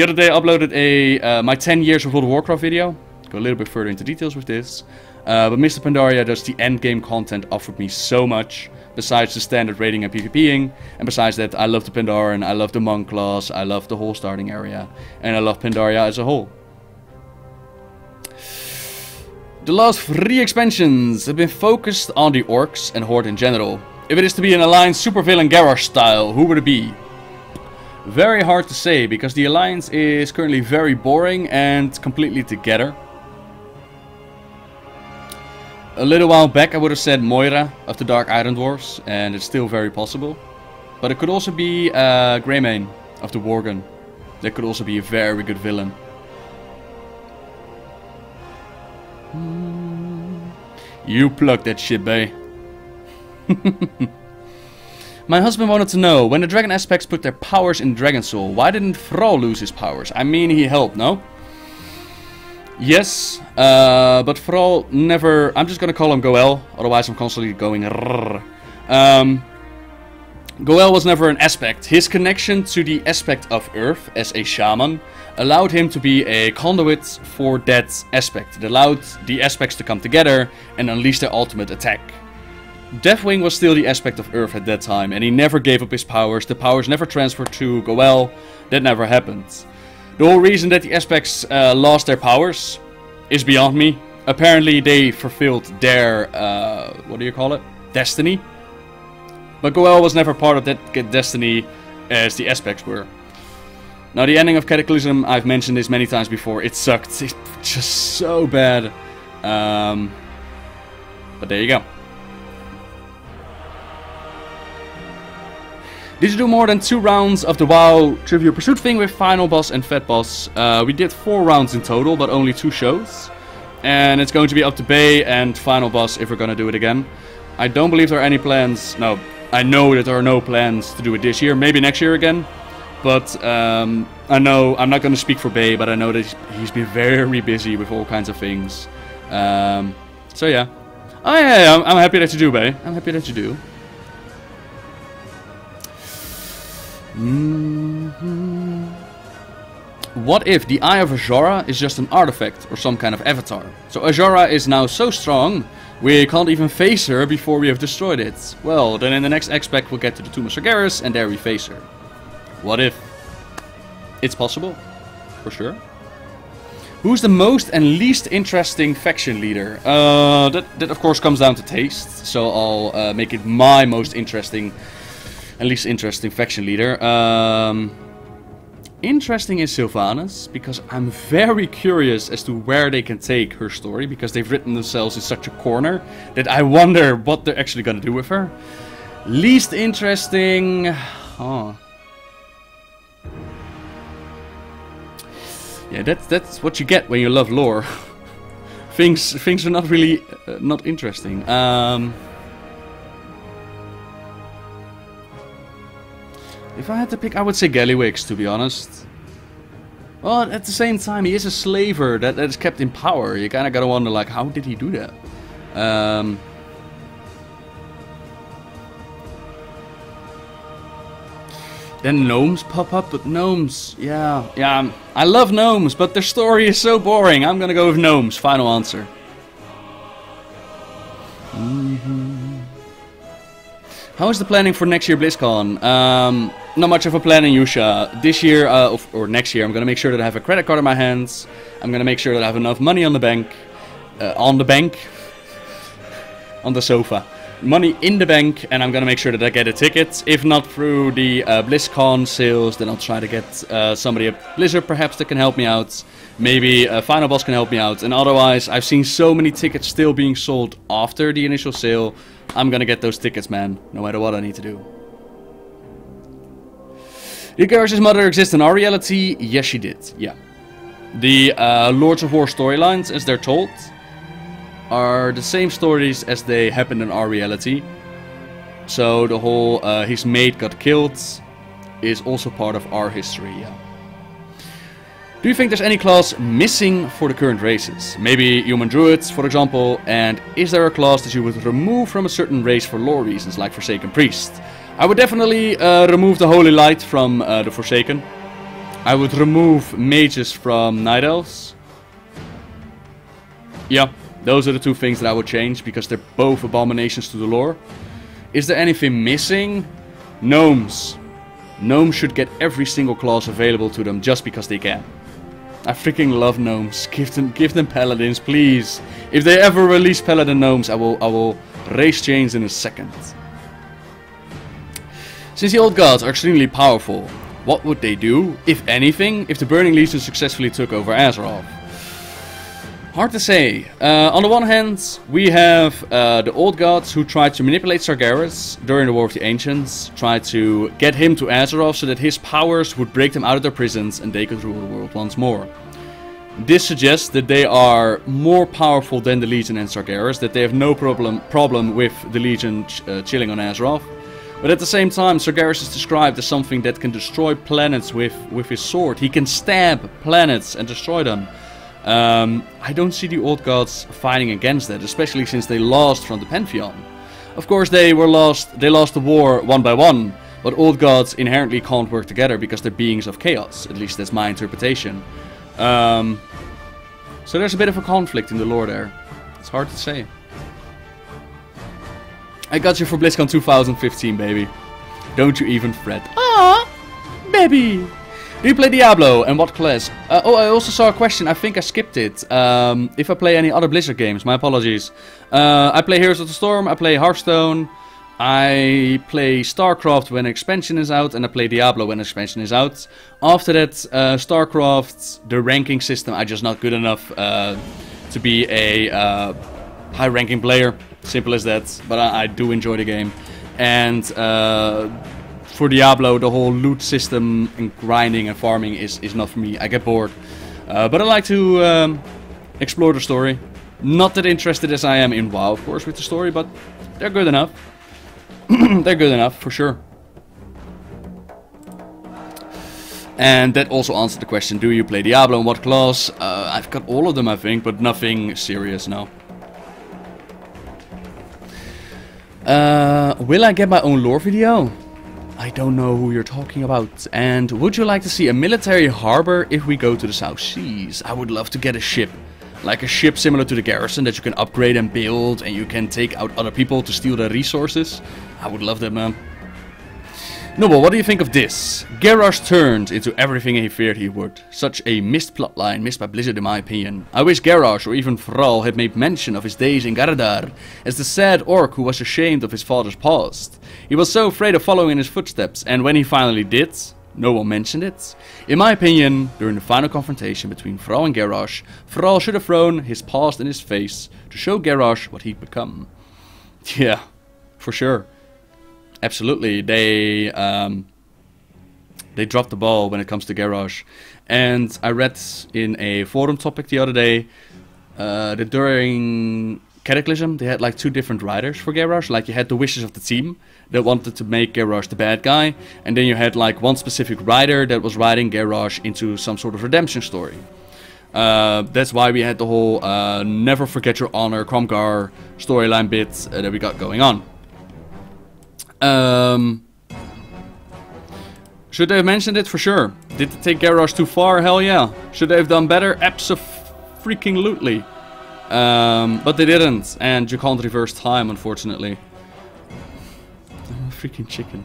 other day I uploaded my 10 years of World of Warcraft video. Go a little bit further into details with this. But Mr. Pandaria, does the endgame content offered me so much. besides the standard raiding and PvPing. And besides that, I love the Pandaren, I love the Monk class, I love the whole starting area. And I love Pandaria as a whole. The last 3 expansions have been focused on the Orcs and Horde in general. If it is to be an Alliance supervillain Garrosh style, who would it be? Very hard to say, because the Alliance is currently very boring and completely together. A little while back I would have said Moira of the Dark Iron Dwarfs, and it's still very possible. But it could also be Greymane of the Worgen. That could also be a very good villain. You pluck that shit, bae. My husband wanted to know, when the dragon aspects put their powers in Dragon Soul, why didn't Thrall lose his powers? I mean, he helped, no? Yes, but Thrall never... I'm just gonna call him Goel, otherwise I'm constantly going rrrr. Goel was never an aspect. His connection to the aspect of Earth as a shaman allowed him to be a conduit for that aspect. It allowed the aspects to come together and unleash their ultimate attack. Deathwing was still the aspect of Earth at that time, and he never gave up his powers. The powers never transferred to Goel. That never happened. The whole reason that the aspects lost their powers is beyond me. Apparently they fulfilled their, what do you call it? Destiny. But Goel was never part of that destiny as the aspects were. Now the ending of Cataclysm, I've mentioned this many times before. It sucked. It's just so bad. But there you go. Did you do more than 2 rounds of the WoW Trivial Pursuit thing with Final Boss and Fat Boss? We did 4 rounds in total, but only 2 shows. And it's going to be up to Bay and Final Boss if we're going to do it again. I don't believe there are any plans. No, I know that there are no plans to do it this year. Maybe next year again. But I know, I'm not going to speak for Bay, but I know that he's been very busy with all kinds of things. So yeah. Oh yeah, I'm happy that you do, Bay. I'm happy that you do. What if the Eye of Azora is just an artifact or some kind of avatar? So Azora is now so strong, we can't even face her before we have destroyed it. Well, then in the next X-Pack we'll get to the Tomb of Sargeras and there we face her. What if? It's possible, for sure. Who's the most and least interesting faction leader? That of course comes down to taste, so I'll make it my most interesting and least interesting faction leader. Interesting is Sylvanas, because I'm very curious as to where they can take her story, because they've written themselves in such a corner that I wonder what they're actually gonna do with her. Least interesting... Oh. Yeah, that's what you get when you love lore. things are not really not interesting. If I had to pick, I would say Gallywix, to be honest. Well, at the same time, he is a slaver that is kept in power. You kind of gotta wonder, like, how did he do that? Then gnomes pop up, but gnomes, yeah, I love gnomes, but their story is so boring. I'm gonna go with gnomes. Final answer. How is the planning for next year BlizzCon? Not much of a plan in Yusha. This year, or next year, I'm gonna make sure that I have a credit card in my hands. I'm gonna make sure that I have enough money on the bank. On the sofa. Money in the bank, and I'm gonna make sure that I get a ticket. If not through the BlizzCon sales, then I'll try to get somebody at Blizzard perhaps that can help me out. Maybe Final Boss can help me out. And otherwise, I've seen so many tickets still being sold after the initial sale. I'm gonna get those tickets, man, no matter what I need to do. Did Garrison's mother exist in our reality? Yes, she did, yeah. The Lords of War storylines, as they're told, are the same stories as they happened in our reality. So the whole his mate got killed is also part of our history, yeah. Do you think there's any class missing for the current races? Maybe human druids, for example, and is there a class that you would remove from a certain race for lore reasons, like Forsaken Priest? I would definitely remove the Holy Light from the Forsaken. I would remove mages from Night Elves. Yeah. Those are the 2 things that I would change, because they're both abominations to the lore. Is there anything missing? Gnomes. Gnomes should get every single class available to them just because they can. I freaking love gnomes. Give them paladins, please. If they ever release paladin gnomes, I will raise chains in a second. Since the old gods are extremely powerful, what would they do, if anything, if the Burning Legion successfully took over Azeroth? Hard to say. On the one hand, we have the old gods who tried to manipulate Sargeras during the War of the Ancients, tried to get him to Azeroth so that his powers would break them out of their prisons and they could rule the world once more. This suggests that they are more powerful than the Legion and Sargeras, that they have no problem with the Legion chilling on Azeroth. But at the same time, Sargeras is described as something that can destroy planets with his sword. He can stab planets and destroy them. I don't see the old gods fighting against that, especially since they lost from the Pantheon. Of course, they lost the war one by one, but old gods inherently can't work together because they're beings of chaos. At least that's my interpretation. So there's a bit of a conflict in the lore there. It's hard to say. I got you for BlizzCon 2015, baby. Don't you even fret. Ah, baby. Do you play Diablo, and what class? Oh, I also saw a question, I think I skipped it. If I play any other Blizzard games, my apologies. I play Heroes of the Storm, I play Hearthstone, I play StarCraft when expansion is out, and I play Diablo when expansion is out. After that, StarCraft, the ranking system, I'm just not good enough to be a high-ranking player. Simple as that, but I do enjoy the game. And for Diablo, the whole loot system and grinding and farming is not for me. I get bored. But I like to explore the story. Not that interested as I am in WoW, of course, with the story, but they're good enough. They're good enough, for sure. And that also answered the question, do you play Diablo and what class? I've got all of them, I think, but nothing serious, no. Will I get my own lore video? I don't know who you're talking about. And would you like to see a military harbor if we go to the South Seas? I would love to get a ship. Like a ship similar to the Garrison that you can upgrade and build and you can take out other people to steal their resources. I would love that, man. Noble, what do you think of this? Garrosh turned into everything he feared he would. Such a missed plotline, missed by Blizzard in my opinion. I wish Garrosh or even Thrall had made mention of his days in Gardar as the sad orc who was ashamed of his father's past. He was so afraid of following in his footsteps, and when he finally did, no one mentioned it. In my opinion, during the final confrontation between Thrall and Garrosh, Thrall should have thrown his past in his face to show Garrosh what he'd become. Yeah, for sure. Absolutely, they dropped the ball when it comes to Garrosh. And I read in a forum topic the other day that during Cataclysm they had like two different writers for Garrosh. Like you had the wishes of the team that wanted to make Garrosh the bad guy, and then you had like one specific writer that was writing Garrosh into some sort of redemption story. That's why we had the whole Never Forget Your Honor Cromgar storyline bit that we got going on. Should they have mentioned it? For sure. Did they take Garrosh too far? Hell yeah. Should they have done better? Abso-freaking-lutely. But they didn't, and you can't reverse time, unfortunately. I'm a freaking chicken.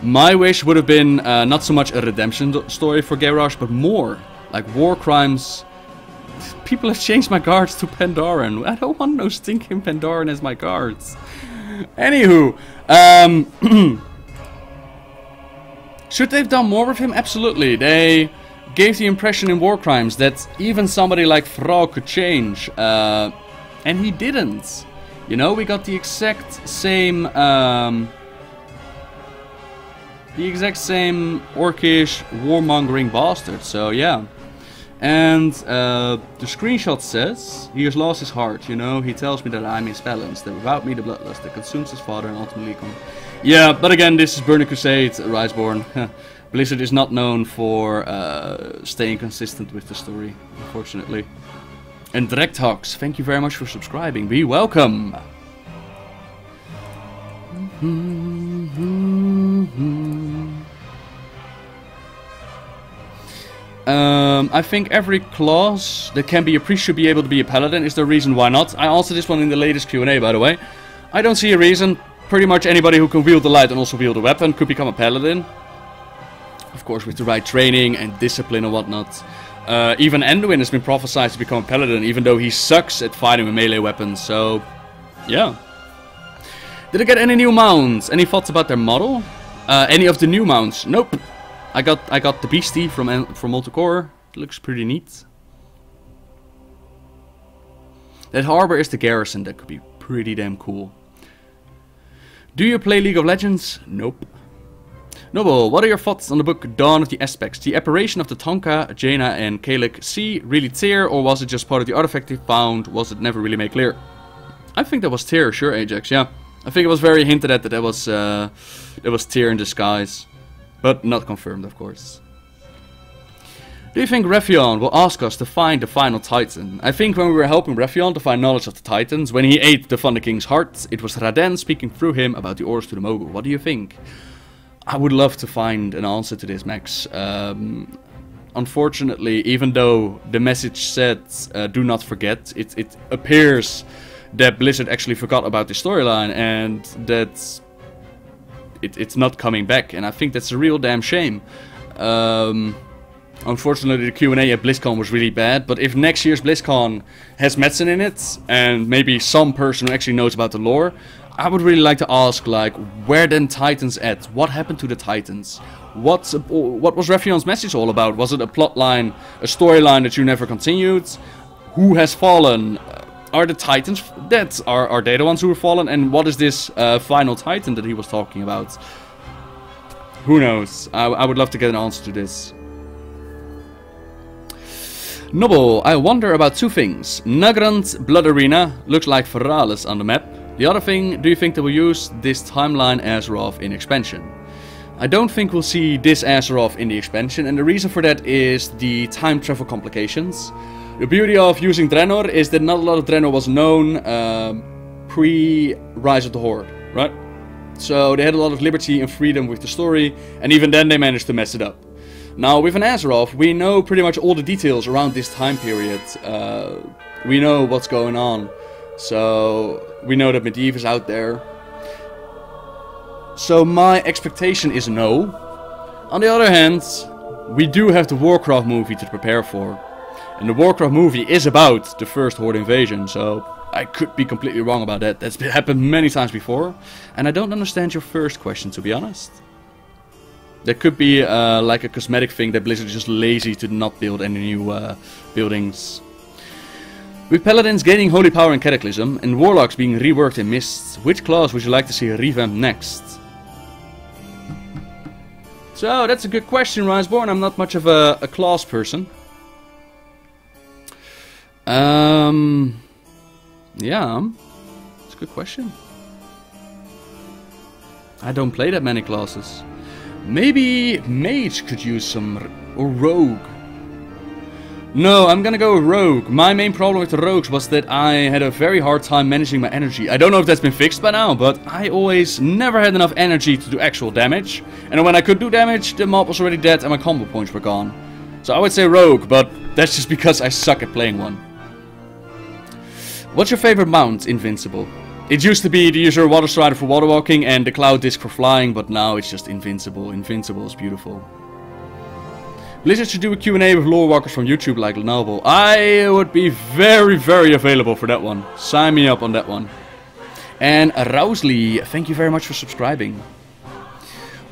My wish would have been not so much a redemption story for Garrosh, but more like war crimes. People have changed my guards to Pandaren. I don't want no stinking Pandaren as my guards. Anywho, should they have done more with him? Absolutely. They gave the impression in war crimes that even somebody like Thrall could change, and he didn't. You know, we got the exact same orcish warmongering bastard. So yeah. And the screenshot says he has lost his heart, you know. He tells me that I'm imbalanced, that without me the bloodlust that consumes his father and ultimately Yeah, but again, this is Burning Crusade, Riseborn. Blizzard is not known for staying consistent with the story, unfortunately. And Drekthawks, thank you very much for subscribing. Be welcome. I think every class that can be a priest should be able to be a paladin. Is there a reason why not? I answered this one in the latest Q&A, by the way. I don't see a reason. Pretty much anybody who can wield the light and also wield a weapon could become a paladin. Of course, with the right training and discipline and whatnot. Even Anduin has been prophesied to become a paladin, even though he sucks at fighting with melee weapons. So, yeah. Did I get any new mounts? Any thoughts about their model? Any of the new mounts? Nope. I got the beastie from Multicore. It looks pretty neat. That harbor is the Garrison. That could be pretty damn cool. Do you play League of Legends? Nope. Noble, what are your thoughts on the book Dawn of the Aspects? The apparition of the Tonka, Jaina and Kalik Sea really tear, or was it just part of the artifact they found? Was it never really made clear? I think that was tear, sure, Ajax, yeah. I think it was very hinted at that was tear in disguise. But not confirmed, of course. Do you think Revyon will ask us to find the final Titan? I think when we were helping Revyon to find knowledge of the Titans, when he ate the Thunder King's heart, it was Raden speaking through him about the orders to the Mogul. What do you think? I would love to find an answer to this, Max. Unfortunately, even though the message said do not forget, it appears that Blizzard actually forgot about the storyline and that it's not coming back, and I think that's a real damn shame. Unfortunately, the Q&A at BlizzCon was really bad, but if next year's BlizzCon has medicine in it, and maybe some person who actually knows about the lore, I would really like to ask, like, where then Titans at? What happened to the Titans? What was Revyon's message all about? Was it a plotline, a storyline that you never continued? Who has fallen? Are the Titans dead? Are they the ones who have fallen? And what is this final Titan that he was talking about? Who knows? I would love to get an answer to this. Noble, I wonder about two things. Nagrand Blood Arena looks like Feralis on the map. The other thing, do you think they will use this timeline Azeroth in expansion? I don't think we'll see this Azeroth in the expansion, and the reason for that is the time travel complications. The beauty of using Draenor is that not a lot of Draenor was known pre-Rise of the Horde, right? So they had a lot of liberty and freedom with the story, and even then they managed to mess it up. Now with an Azeroth, we know pretty much all the details around this time period. We know what's going on. So we know that Medivh is out there. So my expectation is no. On the other hand, we do have the Warcraft movie to prepare for. And the Warcraft movie is about the first Horde invasion, so I could be completely wrong about that. That's happened many times before. And I don't understand your first question, to be honest. There could be like a cosmetic thing that Blizzard is just lazy to not build any new buildings. With Paladins gaining Holy Power in Cataclysm and Warlocks being reworked in Mists, which class would you like to see revamp next? So that's a good question, Riseborn. I'm not much of a class person. Yeah, it's a good question. I don't play that many classes. Maybe Mage could use some, or Rogue. No, I'm gonna go with Rogue. My main problem with the Rogues was that I had a very hard time managing my energy. I don't know if that's been fixed by now, but I always never had enough energy to do actual damage. And when I could do damage, the mob was already dead and my combo points were gone. So I would say Rogue, but that's just because I suck at playing one. What's your favorite mount, Invincible? It used to be the usual Water Strider for water walking and the Cloud Disc for flying, but now it's just Invincible. Invincible is beautiful. Blizzard should do a Q&A with lore walkers from YouTube like Lenoble. I would be very, very available for that one. Sign me up on that one. And Rousley, thank you very much for subscribing.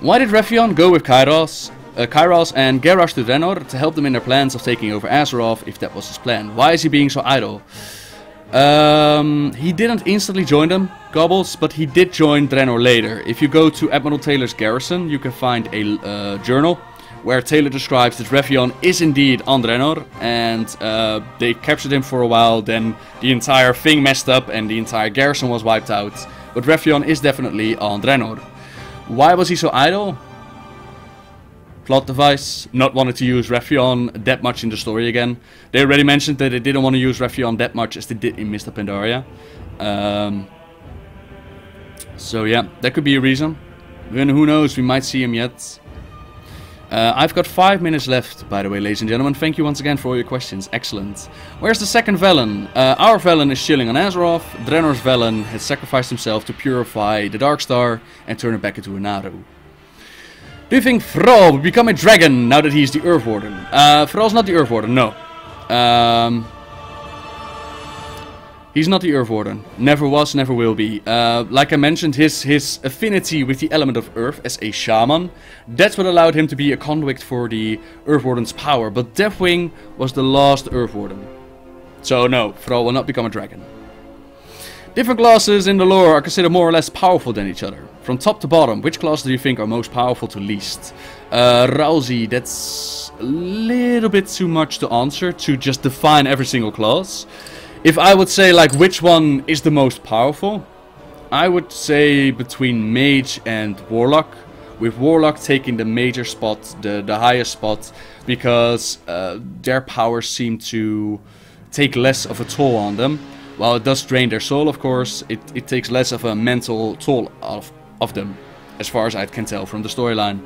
Why did Revyon go with Kairos and Garrosh to Draenor to help them in their plans of taking over Azeroth, if that was his plan? Why is he being so idle? He didn't instantly join them, Gobbles, but he did join Draenor later. If you go to Admiral Taylor's Garrison, you can find a journal where Taylor describes that Revyon is indeed on Draenor, and they captured him for a while, then the entire thing messed up and the entire garrison was wiped out. But Revyon is definitely on Draenor. Why was he so idle? Plot device, not wanting to use Revyon that much in the story again. They already mentioned that they didn't want to use Revyon that much as they did in Mist of Pandaria. So yeah, that could be a reason. And who knows, we might see him yet. I've got 5 minutes left, by the way, ladies and gentlemen. Thank you once again for all your questions. Excellent. Where's the second Velen? Our Velen is chilling on Azeroth. Draenor's Velen has sacrificed himself to purify the Darkstar and turn it back into a Naru. Do you think Thrall will become a dragon now that he's the Earth Warden? Thrall's not the Earth Warden, no. He's not the Earth Warden. Never was, never will be. Like I mentioned, his affinity with the element of Earth as a shaman, that's what allowed him to be a conduit for the Earth Warden's power. But Deathwing was the last Earth Warden. So no, Thrall will not become a dragon. Different classes in the lore are considered more or less powerful than each other. From top to bottom, which classes do you think are most powerful to least? Rousey, that's a little bit too much to answer to just define every single class. If I would say like which one is the most powerful, I would say between Mage and Warlock. With Warlock taking the major spot, the highest spot, because their powers seem to take less of a toll on them. While it does drain their soul, of course, it takes less of a mental toll of them, as far as I can tell from the storyline.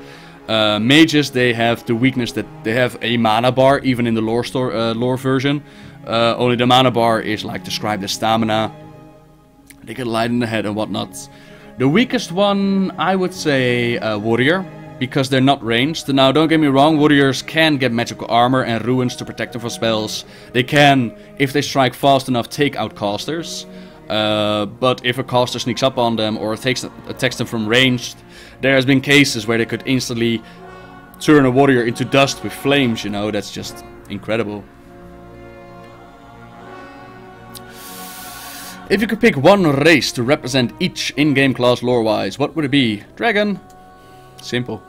Mages, they have the weakness that they have a mana bar, even in the lore version. Only the mana bar is like described as stamina. They get light in the head and whatnot. The weakest one, I would say Warrior, because they're not ranged. Now, don't get me wrong, Warriors can get magical armor and ruins to protect them from spells. They can, if they strike fast enough, take out casters. But if a caster sneaks up on them or attacks them from ranged, there has been cases where they could instantly turn a warrior into dust with flames, you know, that's just incredible. If you could pick one race to represent each in-game class lore-wise, what would it be? Dragon. Simple.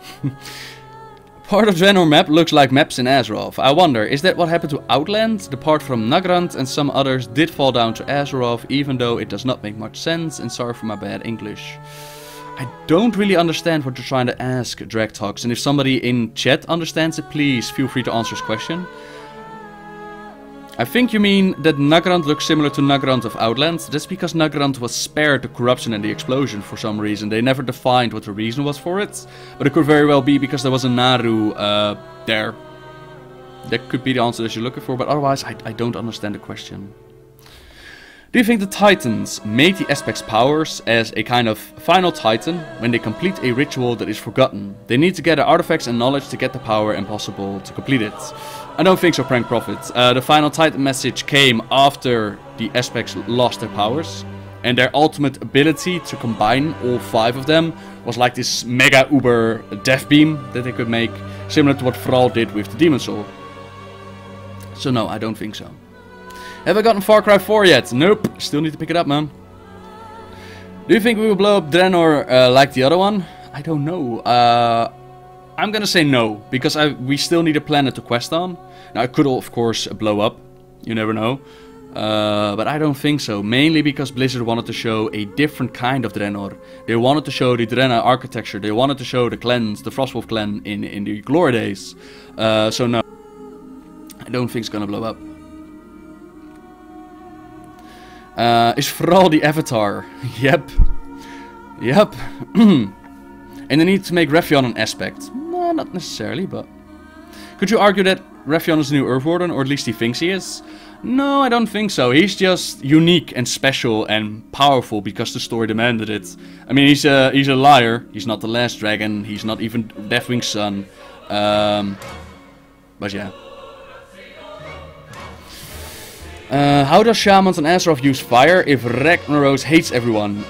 Part of Draenor map looks like maps in Azeroth. I wonder, is that what happened to Outland? The part from Nagrand and some others did fall down to Azeroth, even though it does not make much sense, and sorry for my bad English. I don't really understand what you're trying to ask, Dragtox, and if somebody in chat understands it, please feel free to answer his question. I think you mean that Nagrand looks similar to Nagrand of Outland. That's because Nagrand was spared the corruption and the explosion for some reason. They never defined what the reason was for it. But it could very well be because there was a Naru there. That could be the answer that you're looking for, but otherwise I don't understand the question. Do you think the Titans made the Aspect's powers as a kind of final Titan when they complete a ritual that is forgotten? They need to gather artifacts and knowledge to get the power and possible to complete it. I don't think so, Prank Prophet. The final Titan message came after the Aspects lost their powers. And their ultimate ability to combine all 5 of them was like this mega uber death beam that they could make. Similar to what Thrall did with the Demon Soul. So no, I don't think so. Have I gotten Far Cry 4 yet? Nope. Still need to pick it up, man. Do you think we will blow up Draenor like the other one? I don't know. I'm gonna say no, because we still need a planet to quest on. Now, it could, of course, blow up. You never know. But I don't think so. Mainly because Blizzard wanted to show a different kind of Draenor. They wanted to show the Draenor architecture. They wanted to show the clans, the Frostwolf clan in the glory days. So no. I don't think it's gonna blow up. Is Thrall the Avatar? Yep. Yep. And they need to make Revyon an aspect. No, not necessarily, but... Could you argue that Revyon is the new Earth Warden, or at least he thinks he is? No, I don't think so. He's just unique and special and powerful because the story demanded it. I mean, he's a liar. He's not the last dragon. He's not even Deathwing's son. But yeah. How does Shamans on Azeroth use fire if Ragnaros hates everyone?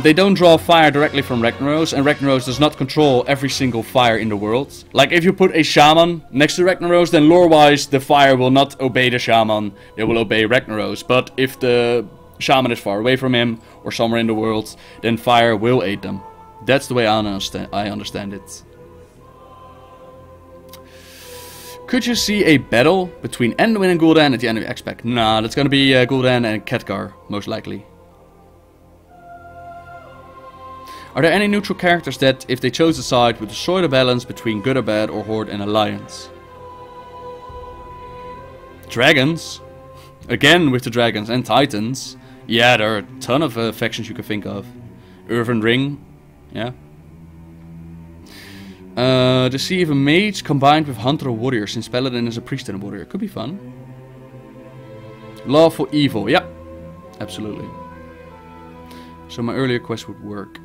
They don't draw fire directly from Ragnaros, and Ragnaros does not control every single fire in the world. Like, if you put a Shaman next to Ragnaros, then lore-wise the fire will not obey the Shaman, they will obey Ragnaros. But if the Shaman is far away from him, or somewhere in the world, then fire will aid them. That's the way I understand it. Could you see a battle between Anduin and Gul'dan at the end of the X-Pack? Nah, that's gonna be Gul'dan and Khadgar, most likely. Are there any neutral characters that, if they chose a side, would destroy the balance between good or bad, or Horde and Alliance? Dragons? Again with the dragons and Titans. Yeah, there are a ton of factions you can think of. Earthen Ring, yeah. Deceive a mage combined with hunter or warrior, since paladin is a priest and a warrior. Could be fun. Law for evil. Yep. Absolutely. So my earlier quest would work.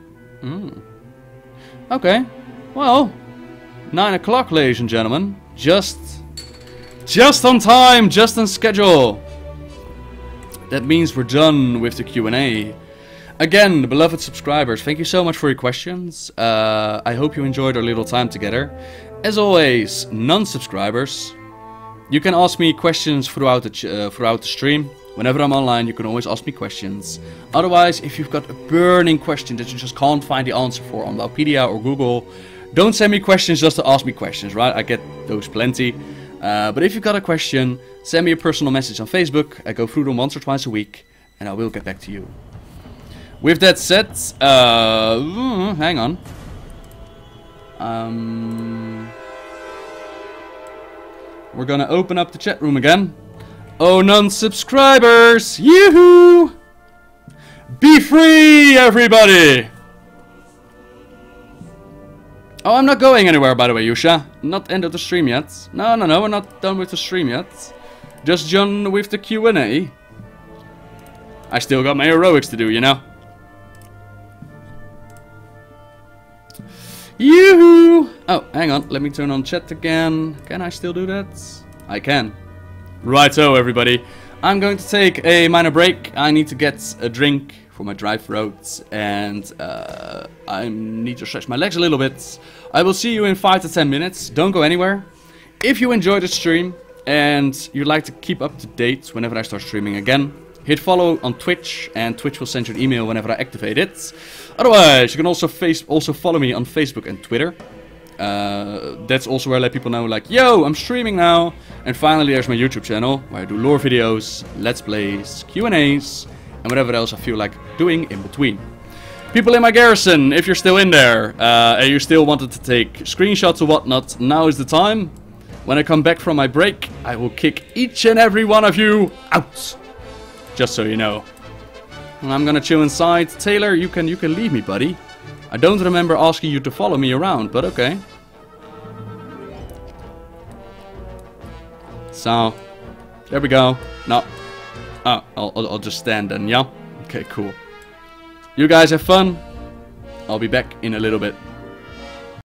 Okay. Well, 9 o'clock, ladies and gentlemen. Just on time, just on schedule. That means we're done with the Q&A. Again, the beloved subscribers, thank you so much for your questions. I hope you enjoyed our little time together. As always, non-subscribers, you can ask me questions throughout the stream. Whenever I'm online, you can always ask me questions. Otherwise, if you've got a burning question that you just can't find the answer for on Wikipedia or Google, don't send me questions just to ask me questions, right? I get those plenty. But if you've got a question, send me a personal message on Facebook. I go through them once or twice a week, and I will get back to you. With that said, hang on. We're gonna open up the chat room again. Oh, non-subscribers! Yoo-hoo! Be free, everybody! Oh, I'm not going anywhere, by the way, Yusha. Not end of the stream yet. No, we're not done with the stream yet. Just done with the Q&A. I still got my heroics to do, you know. Yoo-hoo! Oh, hang on. Let me turn on chat again. Can I still do that? I can. Righto, everybody. I'm going to take a minor break. I need to get a drink for my dry throat. And I need to stretch my legs a little bit. I will see you in 5 to 10 minutes. Don't go anywhere. If you enjoyed the stream and you'd like to keep up to date whenever I start streaming again, hit follow on Twitch, and Twitch will send you an email whenever I activate it. Otherwise, you can also follow me on Facebook and Twitter. That's also where I let people know, like, yo, I'm streaming now. And finally, there's my YouTube channel, where I do lore videos, let's plays, Q&As, and whatever else I feel like doing in between. People in my garrison, if you're still in there, and you still wanted to take screenshots or whatnot, now is the time. When I come back from my break, I will kick each and every one of you out. Just so you know. And I'm gonna chill inside. Taylor, you can leave me, buddy. I don't remember asking you to follow me around, but okay. So, there we go. No. Oh, I'll just stand then, yeah? Okay, cool. You guys have fun. I'll be back in a little bit.